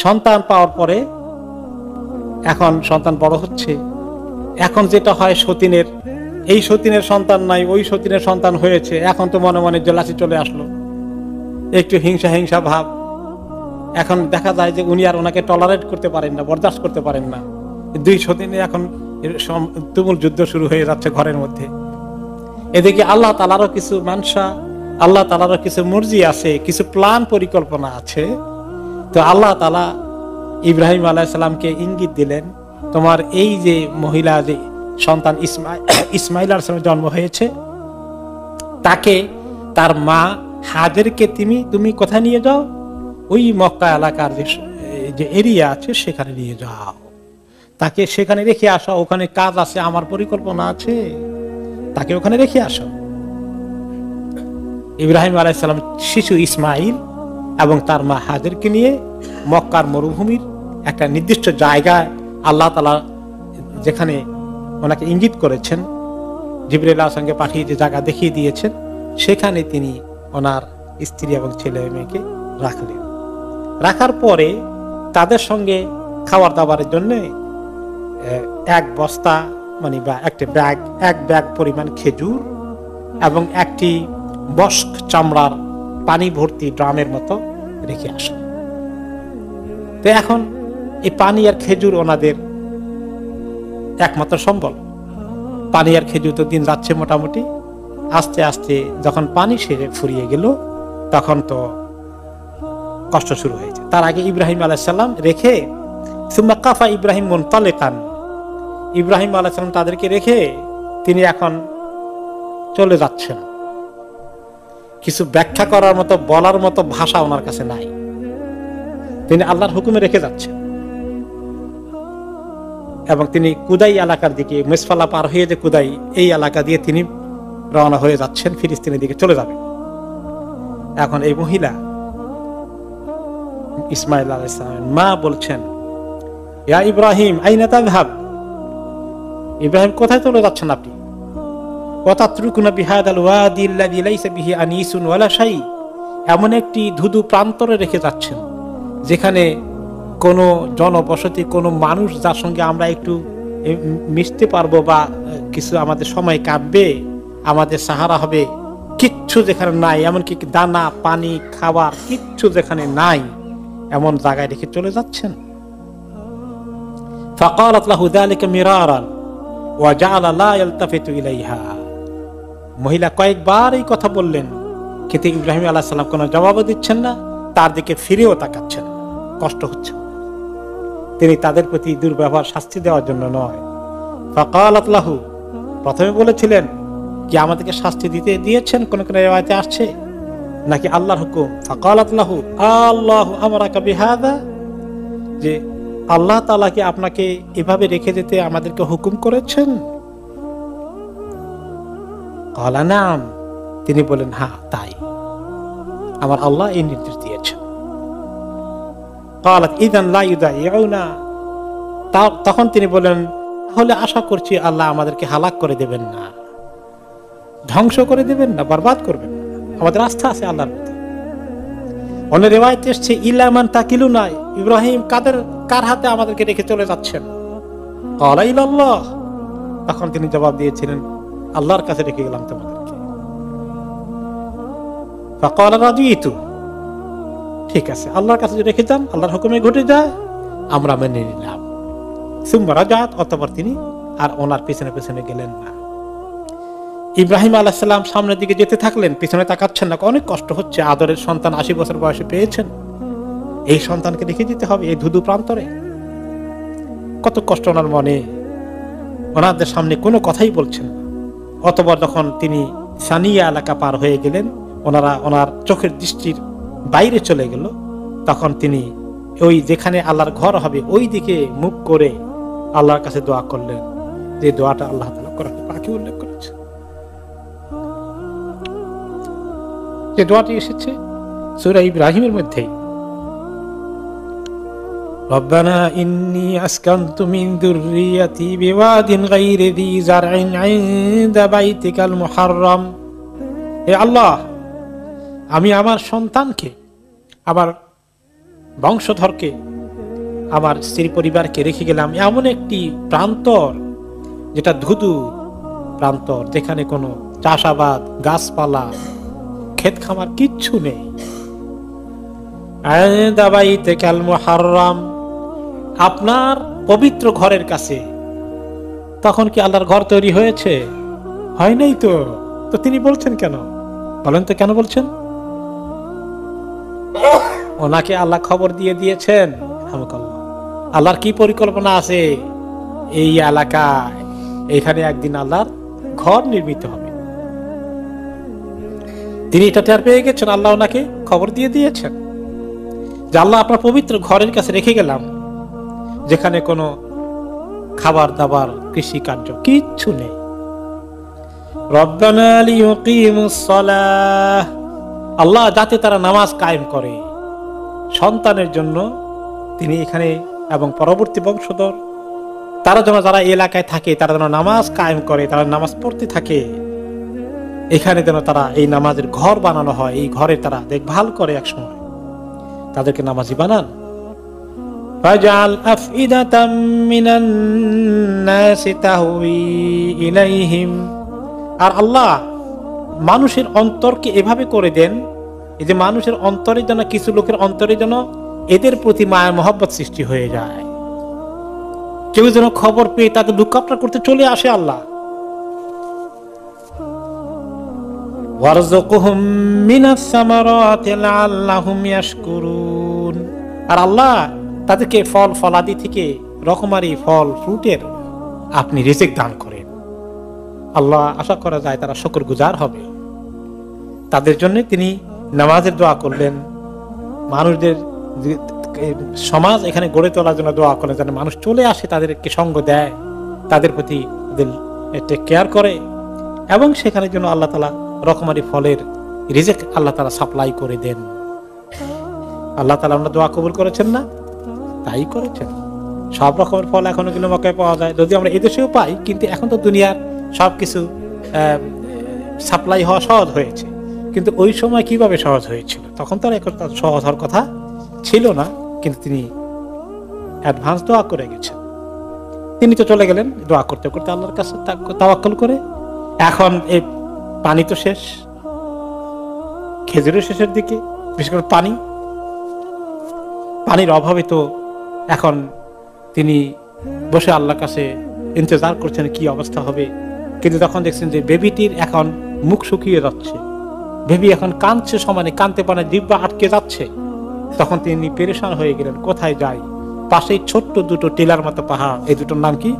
সন্তান পাওয়ার পরে এখন সন্তান বড় হচ্ছে। এখন যেটা হয় সতীনের, এই সতীনের সন্তান নাই, ওই সতীনের সন্তান হয়েছে, এখন তো মনে মনে জেলাসি চলে আসলো, একটু হিংসা হিংসা ভাব। এখন দেখা যায় যে উনি আর ওনাকে টলারেট করতে পারেন না, বরদাস্ত করতে পারেন না। দুই সতীনে এখন তুমুল যুদ্ধ শুরু হয়ে যাচ্ছে ঘরের মধ্যে। এদিকে আল্লাহ তাআলারও কিছু মানসা, আল্লাহ তাআলারও কিছু মর্জি আছে, কিছু প্ল্যান পরিকল্পনা আছে। তো আল্লাহ তাআলা ইব্রাহিম আলাইহিস সালামকে ইঙ্গিত দিলেন, তোমার এই যে মহিলা, যে সন্তান ইসমাইল আলাইহিস সালামের জন্ম হয়েছে, তাকে, তার মা হাজেরকে তুমি কোথায় নিয়ে যাও? ওই মক্কা এলাকার যে এরিয়া আছে সেখানে নিয়ে যাও, তাকে সেখানে রেখে আসো, ওখানে কাজ আছে, আমার পরিকল্পনা আছে, তাকে ওখানে রেখে আসো। ইব্রাহিম আলাইহিস সালাম শিশু ইসমাইল এবং তার মা হাজেরকে নিয়ে মক্কার মরুভূমির একটা নির্দিষ্ট জায়গায়, আল্লাহ তাআলা যেখানে ওনাকে ইঙ্গিত করেছেন, জিবরাইল আলাইহিস সালামকে পাঠিয়ে যে জায়গা দেখিয়ে দিয়েছেন, সেখানে তিনি ওনার স্ত্রী এবং ছেলে মেয়েকে রাখলেন। রাখার পরে তাদের সঙ্গে খাবার দাবারের জন্য এক বস্তা, মানে বা একটা ব্যাগ, এক ব্যাগ পরিমাণ খেজুর এবং একটি বস্ক চামড়ার পানি ভর্তি ড্রামের মতো রেখে আসেন। তো এখন এই পানি আর খেজুর ওনাদের একমাত্র সম্বল। পানি আর খেজুর তো দিন যাচ্ছে মোটামুটি। আস্তে আস্তে যখন পানি সেরে ফুরিয়ে গেল, তখন তো কষ্ট শুরু হয়েছে। তার আগে ইব্রাহিম আলাইহিস সালাম রেখে সুম্মা কাফা ইব্রাহিম মুনতালিকান, ইব্রাহিম আলাইহিস সালাম তাদেরকে রেখে তিনি এখন চলে যাচ্ছেন। কিছু ব্যাখ্যা করার মতো, বলার মতো ভাষা ওনার কাছে নাই, তিনি আল্লাহর হুকুমে রেখে যাচ্ছেন। এবং তিনি কুদাই এলাকার দিকে, মেসফালা পার হয়ে যে কুদাই, এই এলাকা দিয়ে তিনি রওনা হয়ে যাচ্ছেন, ফিলিস্তিনের দিকে চলে যাবেন। এখন এই মহিলা ইসমাইল আলাইহিস সালামের মা বলছেন, ইয়া ইব্রাহিম আইনা তাযহাব, ইব্রাহিম কোথায় চলে যাচ্ছেন আপনি? ওয়াতাতরুকুনা বিহাদাল ওয়াদি আল্লাযী লাইসা বিহি আনিসুন ওয়ালা শাই, এমন একটি ধুধু প্রান্তরে রেখে যাচ্ছেন যেখানে কোনো জনবসতি, কোনো মানুষ যার সঙ্গে আমরা একটু মিশতে পারবো বা কিছু আমাদের সময় কাটবে, আমাদের সাহারা হবে, কিচ্ছু যেখানে নাই, এমনকি দানা পানি খাবার কিচ্ছু যেখানে নাই, এমন জায়গায় রেখে চলে যাচ্ছেন। ফাকালাত লাহু যালিকা মিরারান ওয়া জাআলা লা ইয়ালতাফিতু ইলাইহা, মহিলা কয়েকবার এই কথা বললেন, কিন্তু ইব্রাহিম আলাইহিস সালাম কোনো জবাবও দিচ্ছেন না, তার দিকে ফিরেও তাকাচ্ছেন। কষ্ট হচ্ছে, তিনি তাদের প্রতি দুর্ব্যবহার শাস্তি দেওয়ার জন্য নয়। ফাকালাত লাহু, প্রথমে বলেছিলেন কি আমাদেরকে শাস্তি দিয়েছেন, কোন কোন রিওয়ায়াতে আসছে, নাকি আল্লাহর হুকুম? ফাকালাত লাহু আল্লাহু আমারাকা বিহাদা, যে আল্লাহ তাআলা কি আপনাকে এভাবে রেখে যেতে আমাদেরকে হুকুম করেছেন? ক্বালা নাম, তিনি বলেন হ্যাঁ তাই, আমার আল্লাহ এই নির্দেশ দিয়েছেন। ক্বালাত ইযান লা ইউদাইউনা, তখন তিনি বলেন তাহলে আশা করছি আল্লাহ আমাদেরকে হালাক করে দেবেন না, ধ্বংস করে দেবেন না, বরবাদ করবেন না, আমাদের আস্থা আছে আল্লাহর প্রতি। অন্য রিওয়ায়াতে এসেছে ইল্লা মান তাকিলুনা, ইব্রাহিম কার হাতে আমাদেরকে রেখে চলে যাচ্ছেন? ক্বালা ইলাল্লাহ, তখন তিনি জবাব দিয়েছিলেন আল্লাহর কাছে রেখে গেলাম তোমাদেরকে। ফাকালা রাদিতু, ঠিক আছে আল্লাহর কাছে রেখে যান, আল্লাহর হুকুমে ঘটে যায়, আমরা মেনে নিলাম। সুম্মা রাজাত, অতঃপর তিনি আর ওনার পিছনে পিছনে গেলেন না। ইব্রাহিম আলাইহিস সালাম সামনের দিকে যেতে থাকলেন, পিছনে তাকাচ্ছেন না, অনেক কষ্ট হচ্ছে, আদরের সন্তান 80 বছর বয়সে পেয়েছেন, এই সন্তানকে রেখে দিতে হবে এই ধুধু প্রান্তরে, কত কষ্ট ওনার মনে। ওনাদের সামনে কোনো কথাই বলছেন না। অতঃপর যখন তিনি সানিয়া এলাকা পার হয়ে গেলেন, ওনার চোখের দৃষ্টির বাইরে চলে গেল, তখন তিনি ওই যেখানে আল্লাহর ঘর হবে ওই দিকে মুখ করে আল্লাহর কাছে দোয়া করলেন, যে দোয়াটা আল্লাহ তাআলা কোরআনে পাকে উল্লেখ করেছে, যে দোয়াটি এসেছে সূরা ইব্রাহিমের মধ্যেই, রব্বানা ইন্নী আসকানতু মিন যুররিয়াতি বিওয়াদিন গায়রি যী যারইন ইনদা বাইতিকাল মুহাররম, হে আল্লাহ আমি আমার সন্তানকে, আমার বংশধরকে, আমার স্ত্রী পরিবারকে রেখে গেলাম এমন একটি প্রান্তর, যেটা ধুধু প্রান্তর, যেখানে কোনো চাষাবাদ, গাছপালা, ক্ষেত খামার কিচ্ছু নেই। ইনদা বাইতিকাল মুহাররম, আপনার পবিত্র ঘরের কাছে। তখন কি আল্লাহর ঘর তৈরি হয়েছে? হয় নাই তো। তো তিনি বলছেন কেন? বলেন তো কেন বলছেন? ওনাকে আল্লাহ খবর দিয়ে দিয়েছেন আল্লাহর কি পরিকল্পনা আছে এই এলাকায়, এখানে একদিন আল্লাহর ঘর নির্মিত হবে। তিনি এটা টের পেয়ে গেছেন, আল্লাহ ওনাকে খবর দিয়ে দিয়েছেন যে আল্লাহ আপনার পবিত্র ঘরের কাছে রেখে গেলাম, যেখানে কোনো খাবার দাবার, কৃষি কার্য কিচ্ছু নেই। রব্বানা লিয়ুকিমুস সালাহ, আল্লাহ যাতে তারা নামাজ কায়েম করে, সন্তানের জন্য তিনি এখানে এবং পরবর্তী বংশধর তারা যেন, যারা এলাকায় থাকে তারা যেন নামাজ কায়েম করে, তারা নামাজ পড়তে থাকে, এখানে যেন তারা এই নামাজের ঘর বানানো হয়, এই ঘরে তারা দেখভাল করে, একসময় তাদেরকে নামাজি বানান। ফাজআল আফইদাতাম মিনান নাসি তাহওয়ি ইলাইহিম, আর আল্লাহ মানুষের অন্তরকে এভাবে করে দেন, এই যে মানুষের অন্তরে যেন, কিছু লোকের অন্তরে যেন এদের প্রতি মায়া মহব্বত সৃষ্টি হয়ে যায়, কেউ যেন খবর পেয়ে তাদের লুকআপটা করতে চলে আসে আল্লাহ। ওয়ারযুকহুম মিনাস সামারাতি লাআল্লাহুম ইয়াশকুরুন, আর আল্লাহ তাদেরকে ফল ফলাদি থেকে রকমারি ফল ফ্রুটের আপনি রিজিক দান করেন। আল্লাহ আশা করা যায় তারা শুকরগুজার হবে। তাদের জন্য তিনি নামাজের দোয়া করলেন, মানুষদের সমাজ এখানে গড়ে তোলার জন্য দোয়া করলেন, যেন মানুষ চলে আসে, তাদেরকে সঙ্গ দেয়, তাদের প্রতি টেক কেয়ার করে, এবং সেখানে যেন আল্লাহ তাআলা রকমারি ফলের রিজিক আল্লাহ তাআলা সাপ্লাই করে দেন। আল্লাহ তাআলা আমরা দোয়া কবুল করেছেন না? তাই করেছেন। সব রকমের ফল এখন এগুলো মক্কায় পাওয়া যায়, যদি আমরা এদেশেও পাই, কিন্তু এখন তো দুনিয়ার সবকিছু সাপ্লাই হওয়া সহজ হয়েছে। কিন্তু ওই সময় কিভাবে সহজ হয়েছিল? তখন তো আর সহজ হওয়ার কথা ছিল না, কিন্তু তিনি অ্যাডভান্স দোয়া করে গেছেন। তিনি তো চলে গেলেন দোয়া করতে করতে আল্লাহর কাছে তাওয়াক্কুল করে। এখন এই পানি তো শেষ, খেজুরের শেষের দিকে, বিশেষ করে পানির অভাবে তো এখন তিনি বসে আল্লাহর কাছে ইন্তজার করছেন কি অবস্থা হবে। কিন্তু তখন দেখছেন যে বেবিটির এখন মুখ শুকিয়ে যাচ্ছে, বেবি এখন কাঁদছে, সমানে কাঁদতে পারে, জিহ্বা আটকে যাচ্ছে। তখন তিনি পেরেশান হয়ে গেলেন, কোথায় যাই? পাশেই ছোট্ট দুটো টিলার মতো পাহাড়, এই দুটোর নাম কি?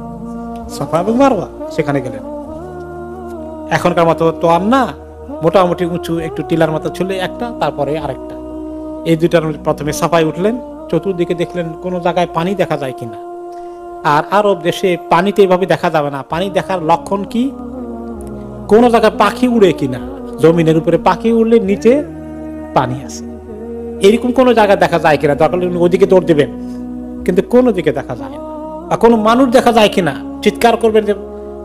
সাফা এবং মারওয়া। সেখানে গেলেন। এখনকার মতো তো আর না, মোটামুটি উঁচু একটু টিলার মতো ছিল একটা, তারপরে আরেকটা। এই দুটার প্রথমে সাফায় উঠলেন, চতুর্দিকে দেখলেন কোনো জায়গায় পানি দেখা যায় কিনা। আর আরব দেশে পানিতে এইভাবে দেখা যাবে না। পানি দেখার লক্ষণ কি? কোন জায়গায় পাখি উড়ে কিনা, জমিনের উপরে পাখি উড়লে নিচে পানি আছে, এরকম কোন জায়গায় দেখা যায় কিনা। দরকার ওদিকে দৌড় দেবেন, কিন্তু কোনো দিকে দেখা যায় না। আর কোনো মানুষ দেখা যায় কিনা, চিৎকার করবেন যে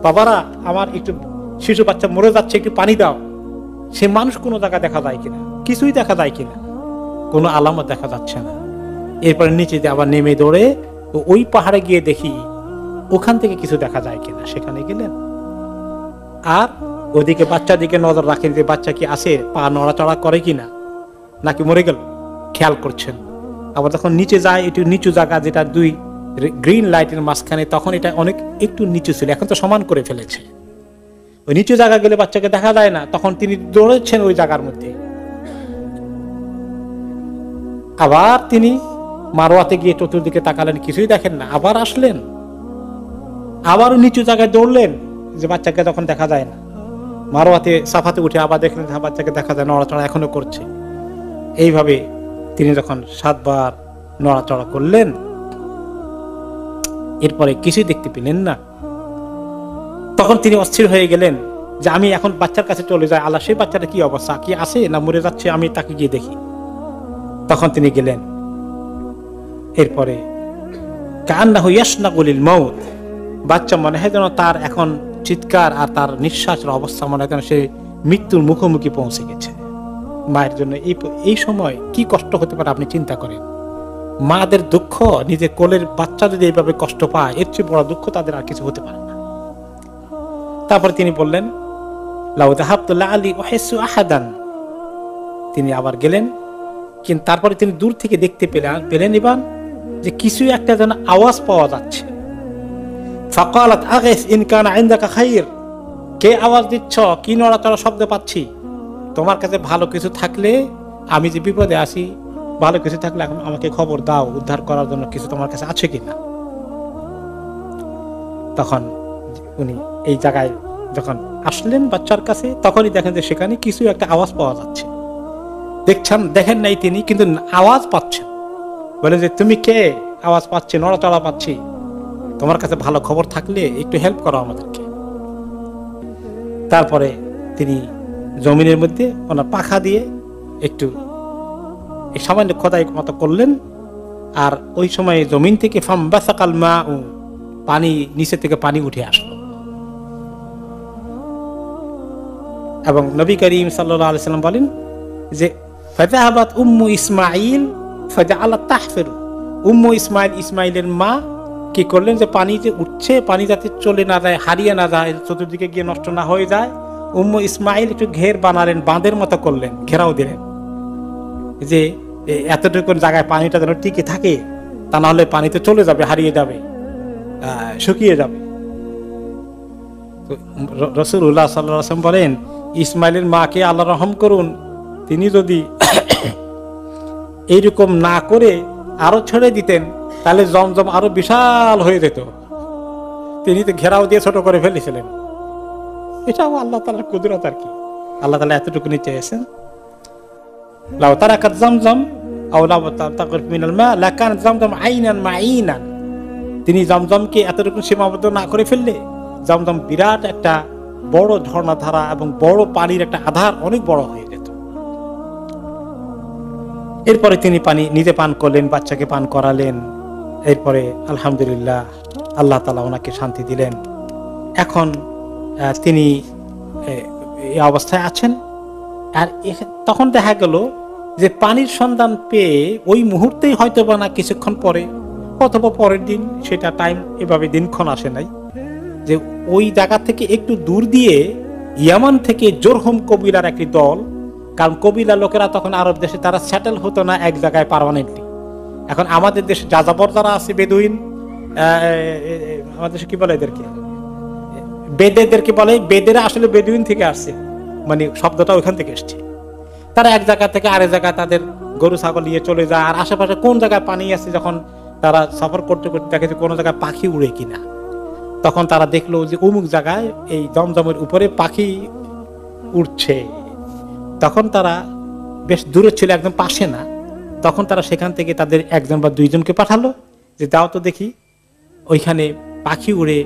বাবারা আমার একটু শিশু বাচ্চা মরে যাচ্ছে, একটু পানি দাও। সে মানুষ কোনো জায়গায় দেখা যায় কিনা, কিছুই দেখা যায় কিনা, কোনো আলামত দেখা যাচ্ছে না। এরপরে নিচে আবার নেমে দৌড়ে ওই পাহাড়ে গিয়ে দেখি ওখান থেকে কিছু দেখা যায় কিনা। সেখানে গেলেন, আর ওদিকে বাচ্চার দিকে নজর রাখেন যে বাচ্চা কি আছে, পা নড়াচড়া করে কিনা, নাকি মরে গেল, খেয়াল করছেন। আবার যখন নিচে যায়, একটু নিচু জায়গা, যেটা দুই গ্রিন লাইটের মাঝখানে, তখন এটা অনেক একটু নিচু ছিল, এখন তো সমান করে ফেলেছে। ওই নিচু জায়গা গেলে বাচ্চাকে দেখা যায় না, তখন তিনি দৌড়েছেন ওই জায়গার মধ্যে। আবার তিনি মারওয়াতে গিয়ে চতুর্দিকে তাকালেন, কিছুই দেখেন না। আবার আসলেন, আবারও নিচু জায়গায় দৌড়লেন, যে বাচ্চাকে তখন দেখা যায় না। মারওয়াতে সাফাতে উঠে আবার দেখলেন বাচ্চাকে দেখা যায়, নড়াচড়া এখনো করছে। এইভাবে তিনি যখন 7 বার নড়াচড়া করলেন, এরপরে কিছুই দেখতে পেলেন না। তখন তিনি অস্থির হয়ে গেলেন যে আমি এখন বাচ্চার কাছে চলে যাই, আল্লাহ সেই বাচ্চাটা কি অবস্থা, কি আছে না মরে যাচ্ছে, আমি তাকে গিয়ে দেখি। তখন তিনি গেলেন। এরপরে কান্নাহু ইয়াশনাকুলিল মাউত, বাচ্চা মনে হয় যেন তার এখন চিৎকার আর তার নিঃশ্বাসের অবস্থা মনে হয় যেন সে মৃত্যুর মুখোমুখি পৌঁছে গেছে। মায়ের জন্য এই সময় কি কষ্ট হতে পারে আপনি চিন্তা করেন। মাদের দুঃখ, নিজের কোলের বাচ্চা যদি এইভাবে কষ্ট পায়, এর চেয়ে বড় দুঃখ তাদের আর কিছু হতে পারে না। তারপরে তিনি বললেন লাউ যাহাবতু লাআলি উহিসু আহাদান। তিনি আবার গেলেন, কিন্তু তারপরে তিনি দূর থেকে দেখতে পেলেন এবার যে কিছু একটা যেন আওয়াজ পাওয়া যাচ্ছে। ফাকালাত আগিস ইন কানা ইনদাকা খাইর, কে আওয়াজ দিচ্ছ, কি নড়াচড়া শব্দ পাচ্ছি? তোমার কাছে ভালো কিছু থাকলে, আমি যে বিপদে আছি, ভালো কিছু থাকলে এখন আমাকে খবর দাও, উদ্ধার করার জন্য কিছু তোমার কাছে আছে কিনা। তখন উনি এই জায়গায় যখন আসলেন বাচ্চার কাছে, তখনই দেখেন যে সেখানে কিছু একটা আওয়াজ পাওয়া যাচ্ছে। দেখেন নাই তিনি, কিন্তু আওয়াজ পাচ্ছেন। বলে যে তুমি কে, আওয়াজ পাচ্ছে, নড়াচড়া পাচ্ছি, তোমার কাছে ভালো খবর থাকলে একটু হেল্প করো আমাদেরকে। তারপরে তিনি জমিনের মধ্যে ওনার পাখা দিয়ে একটু সামান্য খোদাই মতো করলেন, আর ওই সময় জমিন থেকে ফামবাসাকাল মাউ, পানি নিচে থেকে পানি উঠে আসলো। এবং নবী করিম সাল্লাল্লাহু আলাইহি সাল্লাম বলেন যে ফাযাহাবাত উম্মু ইসমাঈল ফাজাআলাত তাহফিরু, উম্মু ইসমাঈলের মা কি করলেন যে পানি যে উঠছে, পানি যাতে চলে না যায়, হারিয়ে না যায়, চতুর্দিকে গিয়ে নষ্ট না হয়ে যায়, উম্মু ইসমাঈল একটু ঘের বানালেন, বাঁধের মতো করলেন, ঘেরাও দিলেন, যে এতটুকু জায়গায় পানিটা যেন টিকে থাকে, তা না হলে পানি তো চলে যাবে, হারিয়ে যাবে, শুকিয়ে যাবে। রাসূলুল্লাহ সাল্লাল্লাহু আলাইহি ওয়াসাল্লাম বলেন ইসমাঈলের মাকে আল্লাহ রহম করুন, তিনি যদি এইরকম না করে আরো ছেড়ে দিতেন, তাহলে জমজম আরো বিশাল হয়ে যেত। তিনি তো ঘেরাও দিয়ে ছোট করে ফেলেছিলেন। এটাও আল্লাহ তাআলার কুদরত আর কি। আল্লাহ তাআলা এতটুকু চেয়েছেন, লাউ তারাকাত জামজাম আও লাউ তাতাকাত মিনাল মা লাকান জামজাম আইনান মাইনান। তিনি জমজমকে এতটুকু সীমাবদ্ধ না করে ফেললে জমজম বিরাট একটা বড় ঝর্ণাধারা এবং বড় পানির একটা আধার, অনেক বড় হয়ে যেত। এরপরে তিনি পানি নিজে পান করলেন, বাচ্চাকে পান করালেন। এরপরে আলহামদুলিল্লাহ আল্লাহ তাআলা ওনাকে শান্তি দিলেন। এখন তিনি এই অবস্থায় আছেন। আর তখন দেখা গেল যে পানির সন্ধান পেয়ে ওই মুহূর্তেই হয়তো বা না কিছুক্ষণ পরে অথবা পরের দিন, সেটা টাইম এভাবে দিনক্ষণ আসে নাই, যে ওই জায়গা থেকে একটু দূর দিয়ে ইয়ামান থেকে জোরহুম কবিলার একটি দল, কারণ কবিলা লোকেরা তখন আরব দেশে তারা সেটেল হতো না এক জায়গায় পার্মানেন্টলি। এখন আমাদের দেশে যাযাবর যারা আছে বেদুইন, আমাদের দেশে কি বলে এদেরকে, বেদেদেরকে বলে, বেদেরা আসলে বেদুইন থেকে আসছে, মানে শব্দটা ওইখান থেকে এসছে। তারা এক জায়গা থেকে আরেক জায়গায় তাদের গরু ছাগল নিয়ে চলে যায়, আর আশেপাশে কোন জায়গায় পানি আছে, যখন তারা সফর করতে করতে দেখে যে কোনো জায়গায় পাখি উড়ে কিনা, তখন তারা দেখলো যে অমুক জায়গায় এই জমজমের উপরে পাখি উঠছে। তখন তারা বেশ দূরে ছিল, একদম পাশে না। তখন তারা সেখান থেকে তাদের একজন বা দুইজনকে পাঠালো যে দাও তো দেখি ওইখানে পাখি উড়ে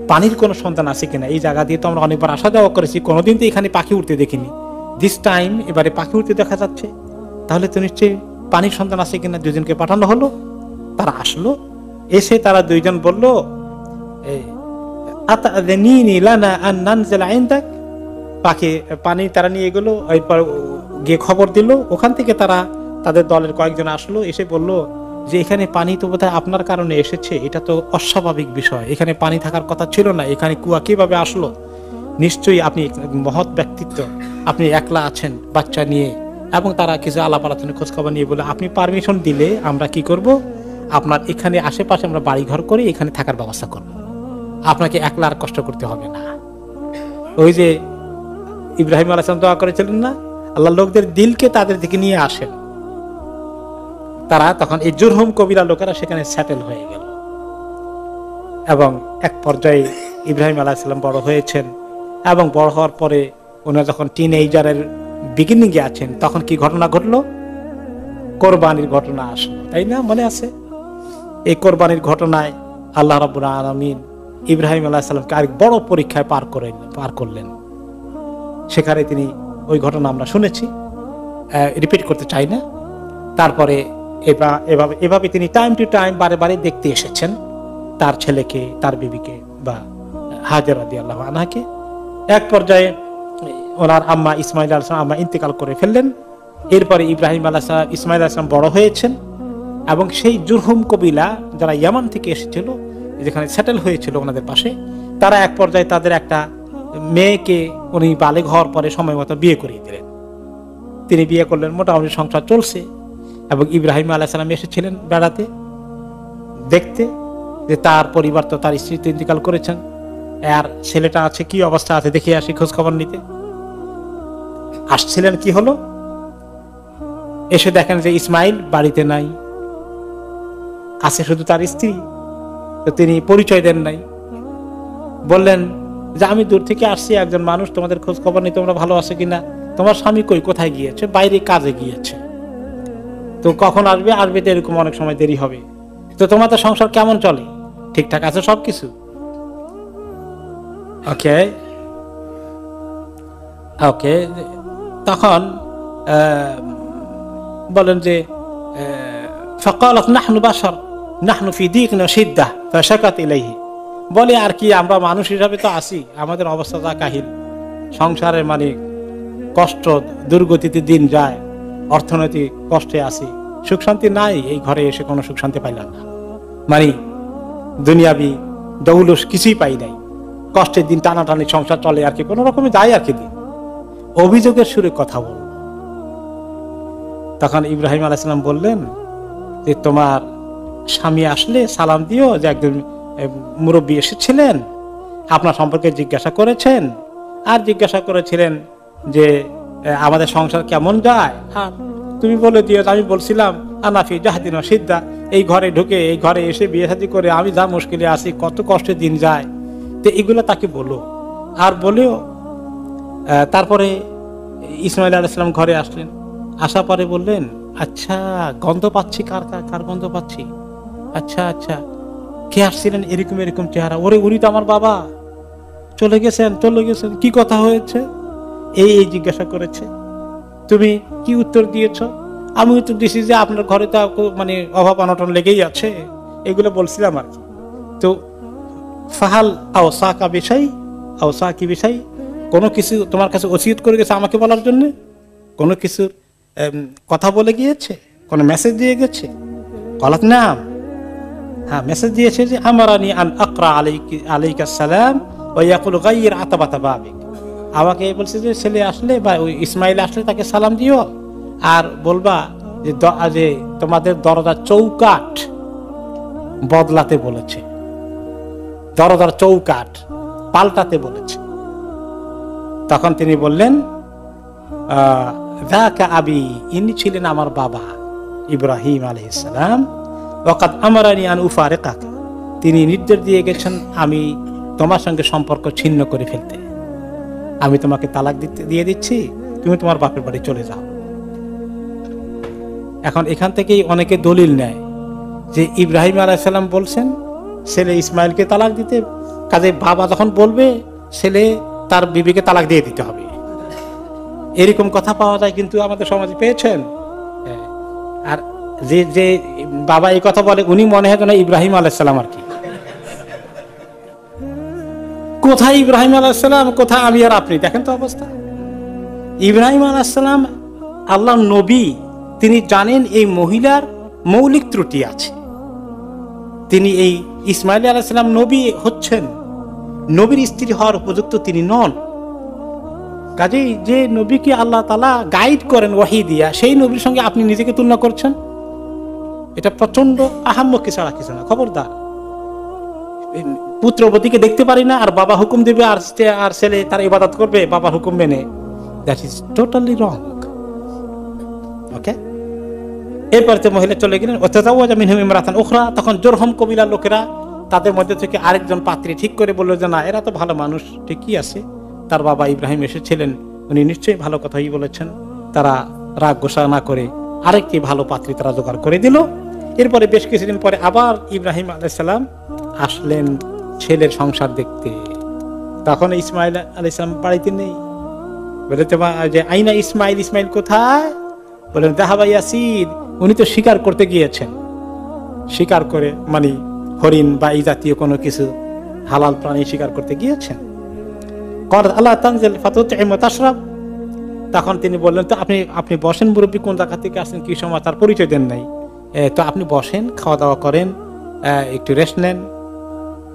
পানির কোনো সন্তান আছে কিনা। এই জায়গা দিয়ে তো আমরা অনেকবার আসা যাওয়া করেছি, কোনোদিন তো এখানে পাখি উঠতে দেখিনি, দিস টাইম এবারে পাখি উঠতে দেখা যাচ্ছে, তাহলে তো নিশ্চয়ই পানির সন্তান আছে কিনা। দুইজনকে পাঠানো হলো, তারা আসলো। এসে তারা দুইজন বলল, পাখি পানি তারা নিয়ে গেল, এরপর গিয়ে খবর দিল। ওখান থেকে তারা তাদের দলের কয়েকজন আসলো, এসে বলল যে এখানে পানি তো বোধহয় আপনার কারণে এসেছে, এটা তো অস্বাভাবিক বিষয়, এখানে পানি থাকার কথা ছিল না, এখানে কুয়া কিভাবে আসলো? নিশ্চয়ই আপনি মহৎ ব্যক্তিত্ব, আপনি একলা আছেন বাচ্চা নিয়ে। এবং তারা কিছু আলাপ আলোচনা খোঁজখবর নিয়ে বলে, আপনি পারমিশন দিলে আমরা কি করব, আপনার এখানে আশেপাশে আমরা বাড়ি ঘর করে এখানে থাকার ব্যবস্থা করব, আপনাকে একলা আর কষ্ট করতে হবে না। ওই যে ইব্রাহিম আলাইহিস সালাম দোয়া করেছিলেন না, আল্লাহ লোকদের দিলকে তাদের দিকে নিয়ে আসেন। তারা তখন এই জুরহুম কবিরা লোকেরা সেখানে সেটেল হয়ে গেল। এবং এক পর্যায়ে ইব্রাহিম আলাইহিস সালাম বড় হয়েছেন, এবং বড় হওয়ার পরে ওনারা যখন টিনএজারের বিগিনিং এ আছেন, তখন কি ঘটনা ঘটলো? কোরবানির ঘটনা আসলো, তাই না? মনে আছে? এই কোরবানির ঘটনায় আল্লাহ রাব্বুল আলামিন ইব্রাহিম আলাইহিস সালামকে আরেক বড় পরীক্ষায় পার করলেন। সেখানে তিনি ওই ঘটনা আমরা শুনেছি, রিপিট করতে চাই না। তারপরে এভাবে তিনি টাইম টু টাইম বারে বারে দেখতে এসেছেন তার ছেলেকে, তার বিবিকে বা হাজেরা রাদিয়াল্লাহু আনহাকে। এক পর্যায়ে ওনার আম্মা ইসমাইল আলাইহিস সালাম ইন্তেকাল করে ফেললেন। এরপরে ইব্রাহিম আলাইহিস সালাম, ইসমাইল আলাইহিস সালাম বড় হয়েছেন, এবং সেই জুরহুম কবিলা যারা ইয়ামান থেকে এসেছিল, যেখানে সেটেল হয়েছিল ওনাদের পাশে, তারা এক পর্যায়ে তাদের একটা মেয়েকে উনি বালেগ হওয়ার পরে সময় মতো বিয়ে করিয়ে দিলেন। তিনি বিয়ে করলেন, মোটামুটি সংসার চলছে। এবং ইব্রাহিম আলাইহিস সালাম এসেছিলেন বেড়াতে, দেখতে যে তার পরিবার তো, তার স্ত্রী তো ইন্তেকাল করেছেন, আর ছেলেটা আছে কি অবস্থা আছে দেখে আসি, খোঁজ খবর নিতে আসছিলেন। কি হলো? এসে দেখেন যে ইসমাইল বাড়িতে নাই, আছে শুধু তার স্ত্রী। তো তিনি পরিচয় দেন নাই, বললেন যে আমি দূর থেকে আসছি, একজন মানুষ তোমাদের খোঁজ খবর নিতে, তোমরা ভালো আছো কিনা, তোমার স্বামী কই, কোথায় গিয়েছে? বাইরে কাজে গিয়েছে। তো কখন আসবে? আসবে তো এরকম অনেক সময় দেরি হবে। তো তোমাদের সংসার কেমন চলে? ঠিকঠাক আছে সবকিছু? ওকে ওকে। তখন বলেন যে ফাকালাত নাহনু বাশার নাহনু ফি দীকিন ওয়া শিদ্দাহ ফাশাকাত ইলাইহি। বলে আর কি, আমরা মানুষ হিসাবে তো আছি, আমাদের অবস্থা যা কাহিল, সংসারের মানে কষ্ট, দুর্গতিতে দিন যায়, অর্থনৈতিক কষ্টে আছি, সুখ শান্তি নাই। এই ঘরে এসে কোনো সুখ শান্তি পাইলাম না, মানে দুনিয়াবি দৌলস কিছুই পাই নাই, কষ্টের দিন, টানাটানি সংসার চলে আর কি, কোনো রকমে যায় আর কি দিন। অভিযোগের সুরে কথা বলল। তখন ইব্রাহিম আলাইহিস সালাম বললেন যে তোমার স্বামী আসলে সালাম দিও, যে একজন মুরব্বী এসেছিলেন, আপনার সম্পর্কে জিজ্ঞাসা করেছেন, আর জিজ্ঞাসা করেছিলেন যে আমাদের সংসার কেমন যায়। আর তুমি বলে দিও আমি বলছিলাম আনাফি জাহাদিন ওয়া শিদ্দা, এই ঘরে ঢুকে এই ঘরে এসে বিয়ে শাদী করে আমি যা মুশকিলে আছি, কত কষ্টে দিন যায়, তো এগুলো তাকে বলো। আর বলেও তারপরে ইসমাইল আলাইহিস সালাম ঘরে আসলেন, আসা পরে বললেন, আচ্ছা গন্ধ পাচ্ছি, কার কার গন্ধ পাচ্ছি, আচ্ছা আচ্ছা কে আসছিলেন, এরকম এরকম চেহারা, ওরে উনি তো আমার বাবা, চলে গেছেন কি কথা হয়েছে, এই জিজ্ঞাসা করেছে। তুমি কি উত্তর দিয়েছ? আমি উত্তর দিয়েছি যে আপনার ঘরে তো মানে অভাব অনটন লেগেই আছে, এগুলো বলছিলাম আর কি। তো ফাহাল আওসাকা কি বিষয়, কোনো কিছু তোমার কাছে ওসিয়ত করে গেছে আমাকে বলার জন্য, কোনো কিছু কথা বলে গিয়েছে, কোনো মেসেজ দিয়ে গেছে? কলাত নাম, হ্যাঁ মেসেজ দিয়েছে যে আমারানি আন আকরা আলাইকা সালাম ওয়া ইয়াকুল গায়্যির আতাবাতা বাবিক, আমাকে বলছে যে ছেলে আসলে বা ওই ইসমাইল আসলে তাকে সালাম দিও, আর বলবা যে তোমাদের দরজার চৌকাঠ বদলাতে বলেছে, দরজার চৌকাঠ পাল্টাতে বলেছে। তখন তিনি বললেন, যাকা আবি, ইনি ছিলেন আমার বাবা ইব্রাহিম আলাইহিস সালাম, ওয়াকাদ আমারানি আন উফারিকাকা, তিনি নির্দেশ দিয়ে গেছেন আমি তোমার সঙ্গে সম্পর্ক ছিন্ন করে ফেলতে, আমি তোমাকে তালাক দিয়ে দিচ্ছি, তুমি তোমার বাপের বাড়ি চলে যাও। এখন এখান থেকেই অনেকে দলিল নেয় যে ইব্রাহিম আলাইহিস সালাম বলছেন ছেলে ইসমাইলকে তালাক দিতে, কাজে বাবা যখন বলবে ছেলে তার বিবিকে তালাক দিয়ে দিতে হবে, এরকম কথা পাওয়া যায় কিন্তু আমাদের সমাজে, পেয়েছেন? আর যে বাবা এই কথা বলে উনি মনে হয় না ইব্রাহিম আলাইহিস সালাম আর কি। কোথায় ইব্রাহিম আলাইহিস সালাম, কোথায় আমি আর আপনি, দেখেন তো অবস্থা। ইব্রাহিম আলাইহিস সালাম আল্লাহর নবী, তিনি জানেন এই মহিলার মৌলিক ত্রুটি আছে, তিনি এই ইসমাইল আলাইহিস সালাম নবী হচ্ছেন, নবীর স্ত্রী হওয়ার উপযুক্ত তিনি নন। কাজেই যে নবীকে আল্লাহ তাআলা গাইড করেন ওহী দিয়া, সেই নবীর সঙ্গে আপনি নিজেকে তুলনা করছেন, এটা প্রচন্ড আহাম্মকি ছাড়া কিছু না। খবরদার, পুত্রবতীকে দেখতে পারি না আর বাবা হুকুম দেবে আর ছেলে তার ইবাদত করবে বাবার হুকুম মেনে, দ্যাট ইজ টোটালি রং। ওকে, এরপরে তো মহিলা চলে গেলেন, ওয়াতাজাওয়াজা মিনহুম ইমরাতান উখরা, তখন জুরহুম কবিলার লোকেরা তাদের মধ্যে থেকে আরেকজন পাত্রী ঠিক করে বললো যে না, এরা তো ভালো মানুষ, ঠিকই আছে, তার বাবা ইব্রাহিম এসেছিলেন, উনি নিশ্চয়ই ভালো কথাই বলেছেন। তারা রাগ গোসা না করে আরেকটি ভালো পাত্রী তারা জোগাড় করে দিল। এরপরে বেশ কিছুদিন পরে আবার ইব্রাহিম আলাইহিস সালাম আসলেন ছেলের সংসার দেখতে, তখন ইসমাইল আলাইহিস সালাম বাড়িতে নেই। বলে যে আইনা ইসমাইল, ইসমাইল কোথায়? বলেন যাহাবা ইয়াসির, উনি তো শিকার করতে গিয়েছেন, শিকার করে মানে হরিণ বা এই জাতীয় কোনো কিছু হালাল প্রাণী শিকার করতে গিয়েছেন। আল্লাহ তানজিল ফাতুতইম ওয়া তাশরাব, তখন তিনি বললেন তো আপনি বসেন, মুরব্বী কোন জায়গা থেকে আসেন, কি সময়, তার পরিচয় দেন নাই, তো আপনি বসেন, খাওয়া দাওয়া করেন, একটু রেস্ট নেন।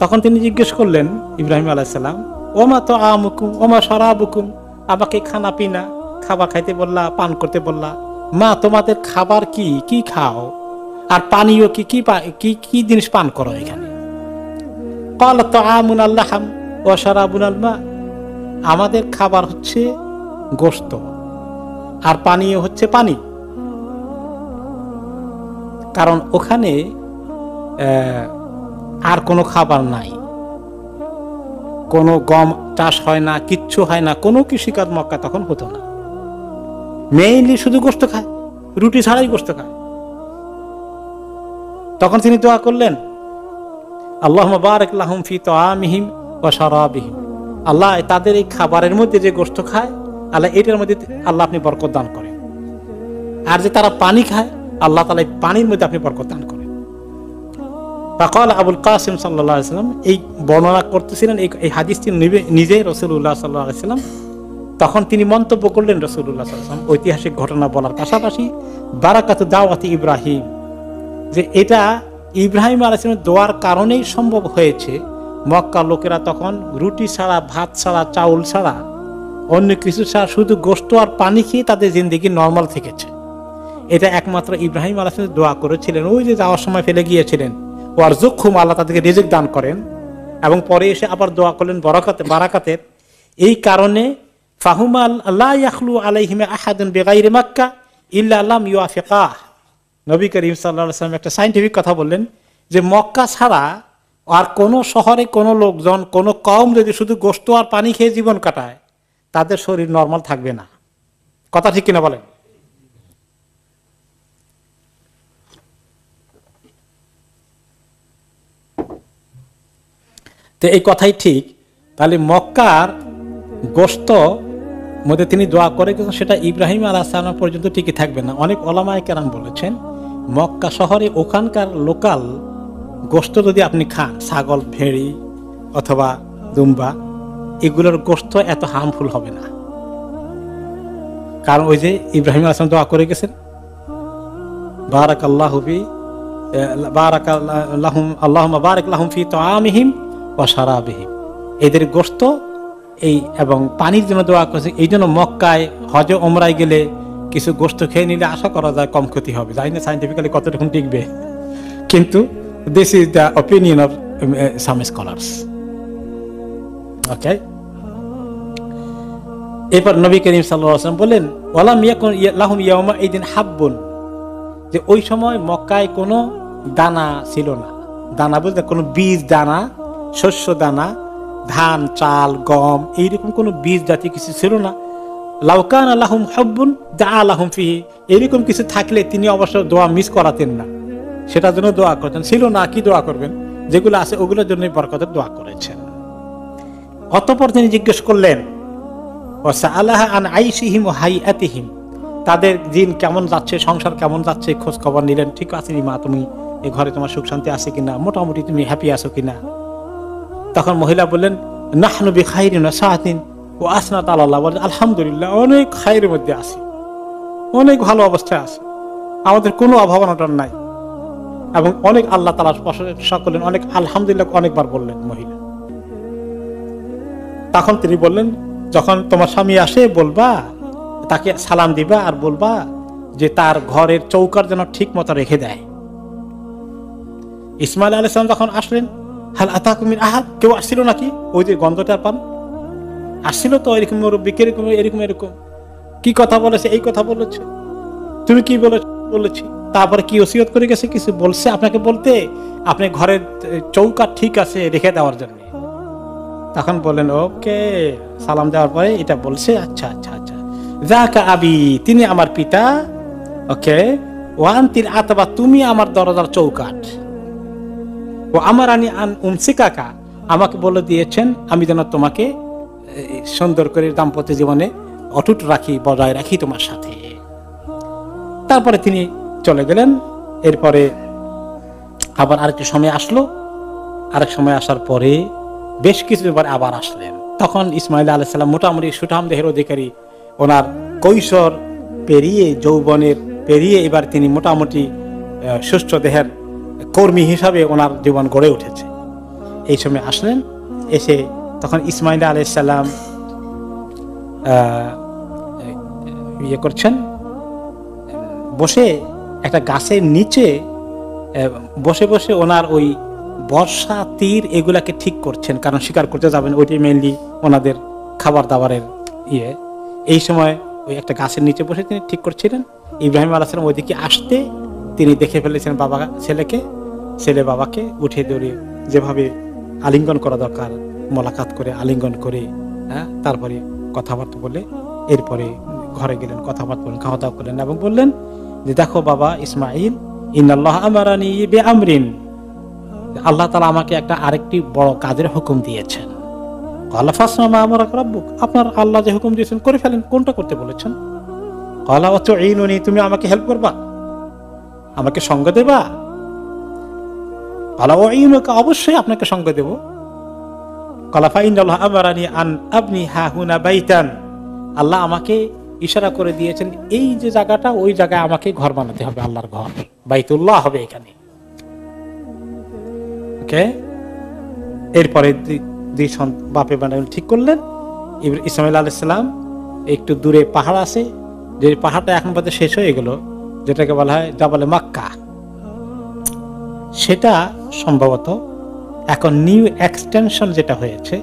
তখন তিনি জিজ্ঞেস করলেন ইব্রাহিম আলাইহিস সালাম, ওমা তাআমুকুম ওমা শারাবুকুম, আমাকে খানা পিনা খাবার খাইতে বললা, পান করতে বললা, মা তোমাদের খাবার কি কি খাও, আর পানীয় কি কি কি জিনিস পান করো এখানে? ক্বালা তাআমুনা আল-লাহম ওয়া শারাবুনা আল-মা, আমাদের খাবার হচ্ছে গোশত আর পানীয় হচ্ছে পানি। কারণ ওখানে আর কোনো খাবার নাই, কোনো গম চাষ হয় না, কিচ্ছু হয় না, কোনো কৃষিকাজ মক্কা তখন হতো না, মেইনলি শুধু গোশত খায়, রুটি ছাড়াই গোশত খায়। তখন তিনি দোয়া করলেন, আল্লাহুম্মা বারিক লাহুম ফি তাআমিহিম ওয়া শারাবিহিম, আল্লাহ তাদের এই খাবারের মধ্যে যে গোশত খায়, আল্লাহ এটার মধ্যে আল্লাহ আপনি বরকত দান করেন, আর যে তারা পানি খায়, আল্লাহ তাআলা এই পানির মধ্যে আপনি বরকত দান করেন। ফাকাল আবুল কাসিম সাল্লাল্লাহু আলাইহি ওয়াসাল্লাম, এই বর্ণনা করতেছিলেন এই হাদিসটি নিজে রাসূলুল্লাহ সাল্লাল্লাহু আলাইহি ওয়াসাল্লাম। তখন তিনি মন্তব্য করলেন রাসূলুল্লাহ সাল্লাল্লাহু আলাইহি ওয়াসাল্লাম ঐতিহাসিক ঘটনা বলার পাশাপাশি বারাকাতু দাওয়াতি ইব্রাহিম, যে এটা ইব্রাহিম আলাইহিস সালামের দোয়ার কারণেই সম্ভব হয়েছে। মক্কার লোকেরা তখন রুটি ছাড়া, ভাত ছাড়া, চাউল ছাড়া, অন্য কিছু ছাড়া শুধু গোশত আর পানি খেয়ে তাদের জিন্দেগি নরমাল থেকেছে। এটা একমাত্র ইব্রাহিম আলাইহিস সালাম দোয়া করেছিলেন, ওই যে যাওয়ার সময় ফেলে গিয়েছিলেন, ওয়ারযুকহুম, আল্লাহ তাদেরকে রিজিক দান করেন, এবং পরে এসে আবার দোয়া করলেন বারাকাতের। এই কারণে ফাহুমা লা ইয়াখলু আলাইহিমা আহাদুন বিগাইরি মাক্কা ইল্লা লাম ইউআফিকাহ, নবী করিম সাল্লাল্লাহু আলাইহি ওয়াসাল্লাম একটা সায়েন্টিফিক কথা বললেন যে মক্কা ছাড়া আর কোন শহরে কোন লোকজন কোন কওম যদি শুধু গোশত আর পানি খেয়ে জীবন কাটায় তাদের শরীর নরমাল থাকবে না। কথা ঠিক কিনা বলেন? তো এই কথাই ঠিক। তাহলে মক্কার গোশত মধ্যে তিনি দোয়া করে কিন্তু সেটা ইব্রাহিম আলাইহিস সালাম পর্যন্ত টিকে থাকবে না। অনেক ওলামায়ে কেরাম বলেছেন মক্কা শহরে ওখানকার লোকাল গোশত যদি আপনি খান, ছাগল, ভেড়ি অথবা দুম্বা, এগুলোর গোশত এত হার্মফুল হবে না। কারণ ওই যে ইব্রাহিম আলাইহিস সালাম দোয়া করে গেছেন বারাকাল্লাহু ফি বারাকাল্লাহুম আল্লাহুম্মা বারিক লাহুম ফি তাআমিহিম ওয়া শারাবিহিম, এদের গোশত এই এবং পানির জন্য দোয়া করেছে। এই জন্য মক্কায় হজে ওমরায় গেলে কিছু গোশত খেয়ে নিলে আশা করা যায় কম ক্ষতি হবে। জানি না সাইন্টিফিক্যালি কতটুকু টিকবে, কিন্তু this is the opinion of some scholars. Okay, এরপর নবী করিম সাল্লাল্লাহু আলাইহি ওয়াসাল্লাম বলেন ওয়ালাম ইয়াকুন লাহুম ইয়াউমা ইদিন হাব্বুন, যে ওই সময় মক্কায় কোনো দানা ছিল না। দানা বলতে কোনো বীজ দানা, শস্য দানা, ধান, চাল, গম এইরকম কোনো বীজ জাতীয় কিছু ছিল না। লাউ কানা লাহুম হুব্বুন দাআ লাহুম ফিহি, এরকম কিছু থাকলে তিনি অবশ্য দোয়া মিস করাতেন না, সেটার জন্য দোয়া করতেন। ছিল না, কি দোয়া করবেন? যেগুলো আছে ওগুলোর জন্যই বরকতের দোয়া করেছেন। অতঃপর তিনি জিজ্ঞেস করলেন ওয়াসআলাহা আন আইশিহিম ওয়া হাইয়াতিহিম, তাদের দিন কেমন যাচ্ছে, সংসার কেমন যাচ্ছে, খোঁজ খবর নিলেন। ঠিক আছে মা, তুমি এই ঘরে তোমার সুখ শান্তি আছে কিনা, মোটামুটি তুমি হ্যাপি আছো কিনা? তখন মহিলা বললেন নাহনু বিখাইরিন ওয়া সাআতিন ওয়া আসনাত আলাল্লাহ, বলেন আলহামদুলিল্লাহ অনেক খায়ের মধ্যে আছি, অনেক ভালো অবস্থায় আছে, আমাদের কোনো অভাব অনটন নাই, এবং অনেক আল্লাহ তাআলার প্রশংসা করলেন, অনেক আলহামদুলিল্লাহ অনেকবার বললেন মহিলা। তখন তিনি বললেন যখন তোমার স্বামী আসে বলবা, তাকে সালাম দিবা আর বলবা যে তার ঘরের চৌকার যেন ঠিক মতো রেখে দেয়। ইসমাইল আলাইহিস সালাম যখন আসলেন হাল আতাকুম মিন আহাদ, কেউ আসছিল নাকি? ওই যে গন্ধটা পান আসছিল তো, এরকম মুরব্বী, এরকম এরকম এরকম কি কথা বলেছে, এই কথা বলেছে, তুমি কি বলেছি, তারপরে কি ওসিয়ত করে গেছে, কিছু বলছে আপনাকে বলতে, আপনি ঘরের চৌকা ঠিক আছে রেখে দেওয়ার জন্য। তখন বললেন ওকে, সালাম দেওয়ার পরে এটা বলছে, আচ্ছা আচ্ছা আচ্ছা, যাকা আবি, তিনি আমার পিতা, ওকে, ওয়ান্তিল আতবা, তুমি আমার দরজার চৌকাঠ, ও আমার আনি আন উমসিকাকা, আমাকে বলে দিয়েছেন আমি যেন তোমাকে সুন্দর করে দাম্পত্য জীবনে অটুট রাখি, বজায় রাখি তোমার সাথে। তারপরে তিনি চলে গেলেন। এরপরে আবার আরেকটু সময় আসলো, আরেক সময় আসার পরে বেশ কিছুদিন পরে আবার আসলেন। তখন ইসমাইল আলাইহিস সালাম মোটামুটি সুঠাম দেহের অধিকারী, ওনার কৈশোর পেরিয়ে, যৌবনের পেরিয়ে এবার তিনি মোটামুটি সুস্থ দেহের কর্মী হিসাবে ওনার জীবন গড়ে উঠেছে। এই সময় আসলেন, এসে তখন ইসমাইল আলাইহিস সালাম ইয়ে করছেন, বসে একটা গাছের নিচে বসে বসে ওনার ওই বর্ষা, তীর এগুলাকে ঠিক করছেন, কারণ শিকার করতে যাবেন, ওইটাই মেইনলি ওনাদের খাবার দাবারের ইয়ে। এই সময় ওই একটা গাছের নিচে বসে তিনি ঠিক করছিলেন। ইব্রাহিম আলাইহিস সালাম ওইদিকে আসতে তিনি দেখে ফেলেছেন বাবা ছেলেকে, ছেলে বাবাকে উঠে ধরে যেভাবে আলিঙ্গন করা দরকার, মোলাকাত করে আলিঙ্গন করে, তারপরে কথাবার্তা বলে এরপরে ঘরে গেলেন, কথাবার্তা বলেন, খাওয়া দাওয়া করলেন এবং বললেন যে দেখো বাবা ইসমাইল, ইন্নাল্লাহ আমারানি বিআমরিন, আল্লাহ তাআলা আমাকে একটা আরেকটি বড় কাজের হুকুম দিয়েছেন। ক্বালা ফাসনা মা আমারাক রাব্বুক, আপনার আল্লাহ যে হুকুম দিয়েছেন করে ফেলেন, কোনটা করতে বলেছেন? ক্বালা ওয়াতুঈনুনি, তুমি আমাকে হেল্প করবা, আমাকে সঙ্গ দেবা? ক্বালা উঈনুকা, অবশ্যই আপনাকে সঙ্গ দেব। ক্বালা ফাইন্নাল্লাহ আমারানি আন আবনি হাহুনা বাইতান, আল্লাহ আমাকে ইশারা করে দিয়েছেন এই যে জায়গাটা, ওই জায়গায় আমাকে ঘর বানাতে হবে, আল্লাহর ঘর, বাইতুল্লাহ হবে এখানে। ওকে, এরপরে দুই বাপে বানাবেন ঠিক করলেন। ইসমাইল আলাইহিস সালাম একটু দূরে পাহাড় আছে, যে পাহাড়টা এখন পর্যন্ত শেষ হয়ে গেল, যেটাকে বলা হয় জাবালে মাক্কা, সেটা সম্ভবত এখন নিউ এক্সটেনশন যেটা হয়েছে,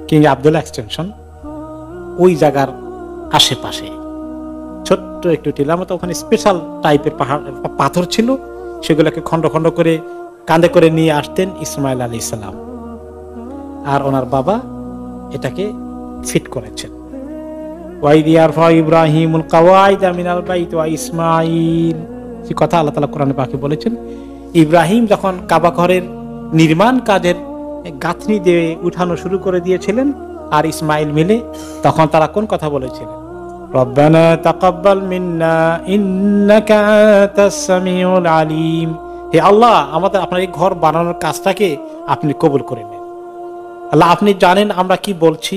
কিং আব্দুল্লাহ এক্সটেনশন, ওই জায়গার আশেপাশে ছোট্ট ছোট্ট একটু টিলার মতো, ওখানে স্পেশাল টাইপের পাথর ছিল, সেগুলোকে খন্ড খন্ড করে কাঁধে করে নিয়ে আসতেন ইসমাইল আলাইহিস সালাম, আর ওনার বাবা এটাকে ফিট করেছেন। ইব্রাহিমুল কাওয়াইদা মিনাল বাইত ওয়া ইসমাঈল, এই কথা আল্লাহ তাআলা কোরআনে পাকে বলেছেন। ইব্রাহিম যখন কাবা ঘরের নির্মাণ কাজের গাঁথনি দিয়ে উঠানো শুরু করে দিয়েছিলেন, আর ইসমাইল মিলে তখন তারা কোন কথা বলেছিলেন? রব্বানা তাকাব্বাল মিন্না ইন্নাকা আনতাস সামিউল আলিম, হে আল্লাহ, আমাদের আপনার এই ঘর বানানোর কাজটাকে আপনি কবুল করে নেন। আল্লাহ, আপনি জানেন আমরা কি বলছি,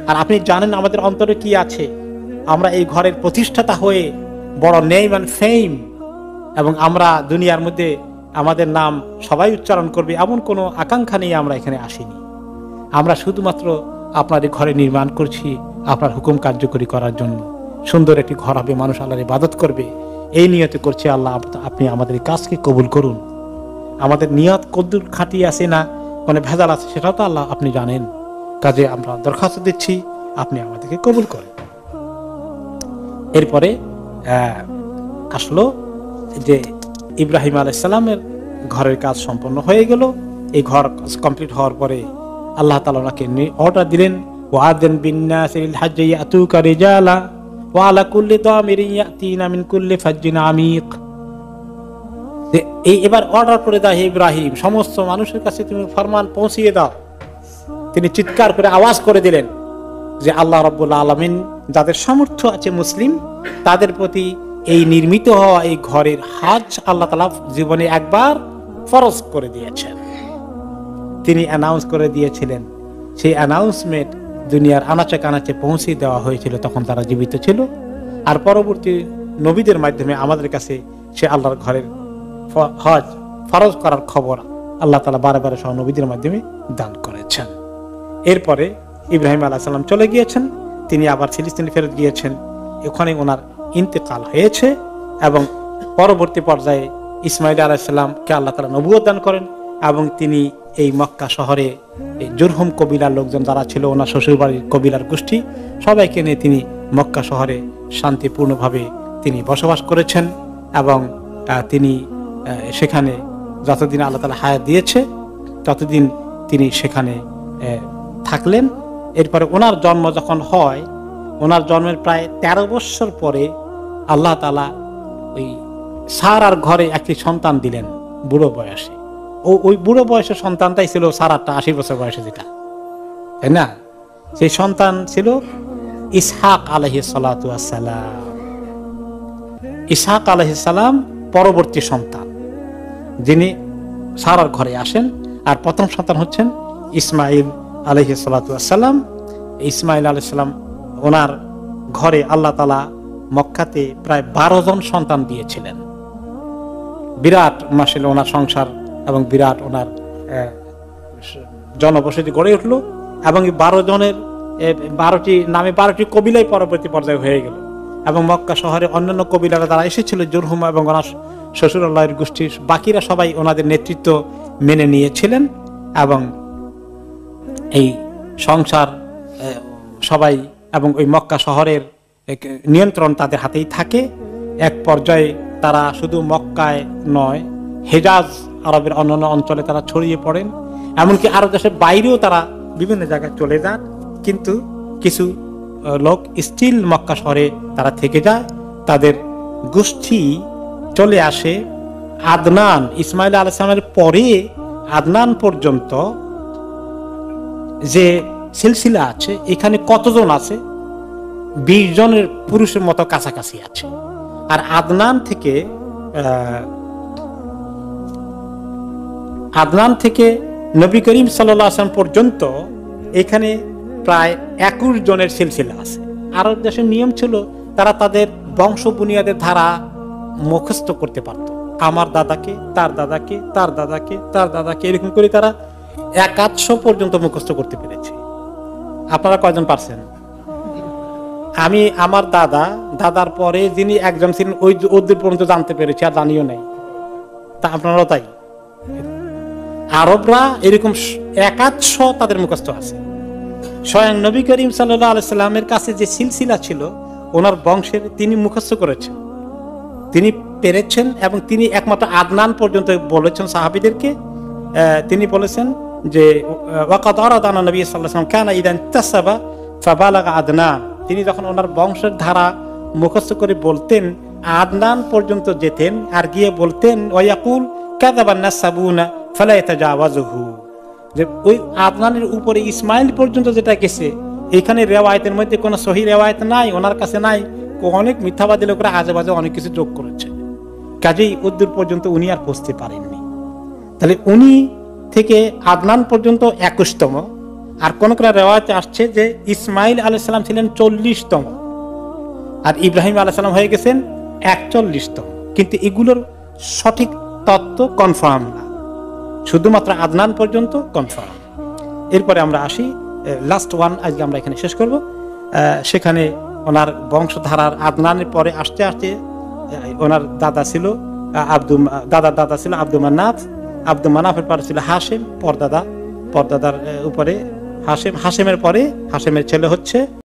আর আপনি জানেন আমাদের অন্তরে কি আছে। আমরা এই ঘরের প্রতিষ্ঠাতা হয়ে বড় নেম এন্ড ফেম, এবং আমরা দুনিয়ার মধ্যে আমাদের নাম সবাই উচ্চারণ করবে এমন কোনো আকাঙ্ক্ষা নিয়ে আমরা এখানে আসিনি। আমরা শুধুমাত্র আপনার এই ঘরে নির্মাণ করছি আপনার হুকুম কার্যকরী করার জন্য। সুন্দর একটি ঘর হবে, মানুষ আল্লাহর ইবাদত করবে, এই নিয়তে করছি। আল্লাহ, আপনি আমাদের এই কাজকে কবুল করুন। আমাদের নিয়ত কদ্দুর খাঁটি আছে না কোনো ভেজাল আছে সেটাও তো আল্লাহ আপনি জানেন। কাজে আমরা দরখাস্ত দিচ্ছি, আপনি আমাদেরকে কবুল করেন। এরপরে আসলো যে ইব্রাহিম আলাইহিস সালামের ঘরের কাজ সম্পন্ন হয়ে গেল। এই ঘর কমপ্লিট হওয়ার পরে আল্লাহ তাআলা ওনাকে অর্ডার দিলেন, ওয়াআযান বিন-নাসিল হাজ্জি ইয়াতুকা রিজালা ওয়া আলা কুল্লি দামিরিন ইয়াতিনা মিন কুল্লি ফাজ্জিন আমিক। এই এবার অর্ডার করে দাও, হে ইব্রাহিম, সমস্ত মানুষের কাছে তুমি ফরমান পৌঁছিয়ে দাও। তিনি চিৎকার করে আওয়াজ করে দিলেন যে আল্লাহ রাব্বুল আলামিন যাদের সামর্থ্য আছে মুসলিম, তাদের প্রতি এই নির্মিত হওয়া এই ঘরের হজ আল্লাহ তাআলা জীবনে একবার ফরজ করে দিয়েছেন। তিনি অ্যানাউন্স করে দিয়েছিলেন। সেই অ্যানাউন্সমেন্ট দুনিয়ার আনাচে কানাচে পৌঁছে দেওয়া হয়েছিল, তখন তারা জীবিত ছিল। আর পরবর্তী নবীদের মাধ্যমে আমাদের কাছে সে আল্লাহর ঘরের হজ ফরজ করার খবর আল্লাহ তাআলা বারে বারে সহ নবীদের মাধ্যমে দান করেছেন। এরপরে ইব্রাহিম আলাইহিস সালাম চলে গিয়েছেন, তিনি আবার ফিলিস্তিনে ফেরত গিয়েছেন। ওখানে ওনার ইন্তেকাল হয়েছে, এবং পরবর্তী পর্যায়ে ইসমাইল আলাইহিস সালামকে আল্লাহ তাআলা নবুয়ত দান করেন, এবং তিনি এই মক্কা শহরে এই জুরহুম কবিলার লোকজন যারা ছিল, ওনার শ্বশুরবাড়ির কবিলার গোষ্ঠী, সবাইকে নিয়ে তিনি মক্কা শহরে শান্তিপূর্ণভাবে তিনি বসবাস করেছেন। এবং তিনি সেখানে যতদিন আল্লাহ তাআলা হায়াত দিয়েছে ততদিন তিনি সেখানে থাকলেন। এরপরে ওনার জন্ম যখন হয়, ওনার জন্মের প্রায় 13 বছর পরে আল্লাহ তাআলা ওই সারার ঘরে একটি সন্তান দিলেন বুড়ো বয়সে। ওই বুড়ো বয়সের সন্তানটাই ছিল সারারটা 80 বছর বয়সে, যেটা, তাই না? সেই সন্তান ছিল ইসহাক আলাইহিস সালাতু ওয়াস সালাম। ইসহাক আলাইহিস সালাম পরবর্তী সন্তান, যিনি সারার ঘরে আসেন। আর প্রথম সন্তান হচ্ছেন ইসমাইল আলাইহিস সালাতু ওয়াস সালাম। ইসমাইল আলাইহিস সালাম ওনার ঘরে আল্লাহ তাআলা মক্কাতে প্রায় 12 জন সন্তান দিয়েছিলেন। বিরাট মাশাআল্লাহ ওনার সংসার এবং বিরাট ওনার জনবসতি গড়ে উঠলো, এবং 12 জনের 12টি নামে 12টি কবিলায় পরবর্তী পর্যায়ে হয়ে গেল। এবং মক্কা শহরে অন্যান্য কবিলারা যারা এসেছিল, জুরহুম এবং ওনার শ্বশুরাল্লাহের গোষ্ঠীর বাকিরা সবাই ওনাদের নেতৃত্ব মেনে নিয়েছিলেন, এবং এই সংসার সবাই এবং ওই মক্কা শহরের নিয়ন্ত্রণ তাদের হাতেই থাকে। এক পর্যায়ে তারা শুধু মক্কায় নয়, হেজাজ আরবের অন্যান্য অঞ্চলে তারা ছড়িয়ে পড়েন, এমনকি আরব দেশের বাইরেও তারা বিভিন্ন জায়গায় চলে যান। কিন্তু কিছু লোক স্টিল মক্কা শহরে তারা থেকে যায়। তাদের গোষ্ঠী চলে আসে আদনান, ইসমাইল আলাইহিস সালামের পরে আদনান পর্যন্ত যে সিলসিলা আছে, এখানে কতজন আছে? 20 জনের পুরুষের মতো কাছাকাছি আছে। আর আদনান থেকে নবী করিম সাল্লাল্লাহু আলাইহি ওয়াসাল্লাম পর্যন্ত এখানে প্রায় 21 জনের সিলসিলা আছে। আরব দেশের নিয়ম ছিল তারা তাদের বংশ বুনিয়াদের ধারা মুখস্থ করতে পারত। আমার দাদাকে, তার দাদাকে, তার দাদাকে, তার দাদাকে, এরকম করে তারা 100 পর্যন্ত মুখস্থ করতে পেরেছে। আপনারা কয়জন পারছেন? আমি আমার দাদার পরে যিনি একজন ছিলেন ওই ওদের পর্যন্ত জানতে পেরেছি, আর জানিও নাই। তা আপনারাও তাই? আরবরা এরকম 100 তাদের মুখস্থ আছে। স্বয়ং নবী করিম সাল্লাল্লাহু আলাইহি সাল্লামের কাছে যে সিলসিলা ছিল, ওনার বংশের তিনি মুখস্থ করেছেন, তিনি পেরেছেন, এবং তিনি একমাত্র আদনান পর্যন্ত বলেছেন সাহাবীদেরকে। তিনি বলেছেন যে ওয়াকাদ আরাদানা নবী সাল্লাল্লাহু আলাইহি ওয়াসাল্লাম কানা ইযা ইনতাসাবা ফাবালাগা আদনান, তিনি যখন ওনার বংশের ধারা মুখস্থ করে বলতেন আদনান পর্যন্ত যেতেন, আর গিয়ে বলতেন ওয়ায়াকুল কাযাবান নাসাবুনা ফালা ইয়াতাজাওয়াজুহু, যে ওই আদনানের উপরে ইসমাইল পর্যন্ত যেটা গেছে, এখানে রেওয়ায়েতের মধ্যে কোনো সহি রেওয়ায়েত নাই, ওনার কাছে নাই, অনেক মিথ্যাবাদী লোকরা আজেবাজে অনেক কিছু যোগ করেছে, কাজেই উদ্দূর পর্যন্ত উনি আর পৌঁছতে পারেননি। তাহলে উনি থেকে আদনান পর্যন্ত 21তম, আর কোন কোন রেওয়ায়েতে আসছে যে ইসমাইল আলাইহিস সালাম ছিলেন 40তম, আর ইব্রাহিম আলাইহিস সালাম হয়ে গেছেন 41তম। কিন্তু এগুলোর সঠিক তত্ত্ব কনফার্ম না, শুধুমাত্র আদনান পর্যন্ত কনফার্ম। এরপরে আমরা আসি লাস্ট ওয়ান, আজকে আমরা এখানে শেষ করব। সেখানে ওনার বংশধারার আদনানের পরে আসতে আসতে ওনার দাদা ছিল দাদা ছিল আব্দুল মান্নাফ, আব্দুল মান্নাফের পরে ছিল হাশেম, পরদাদার উপরে হাশেমের পরে হাশেমের ছেলে হচ্ছে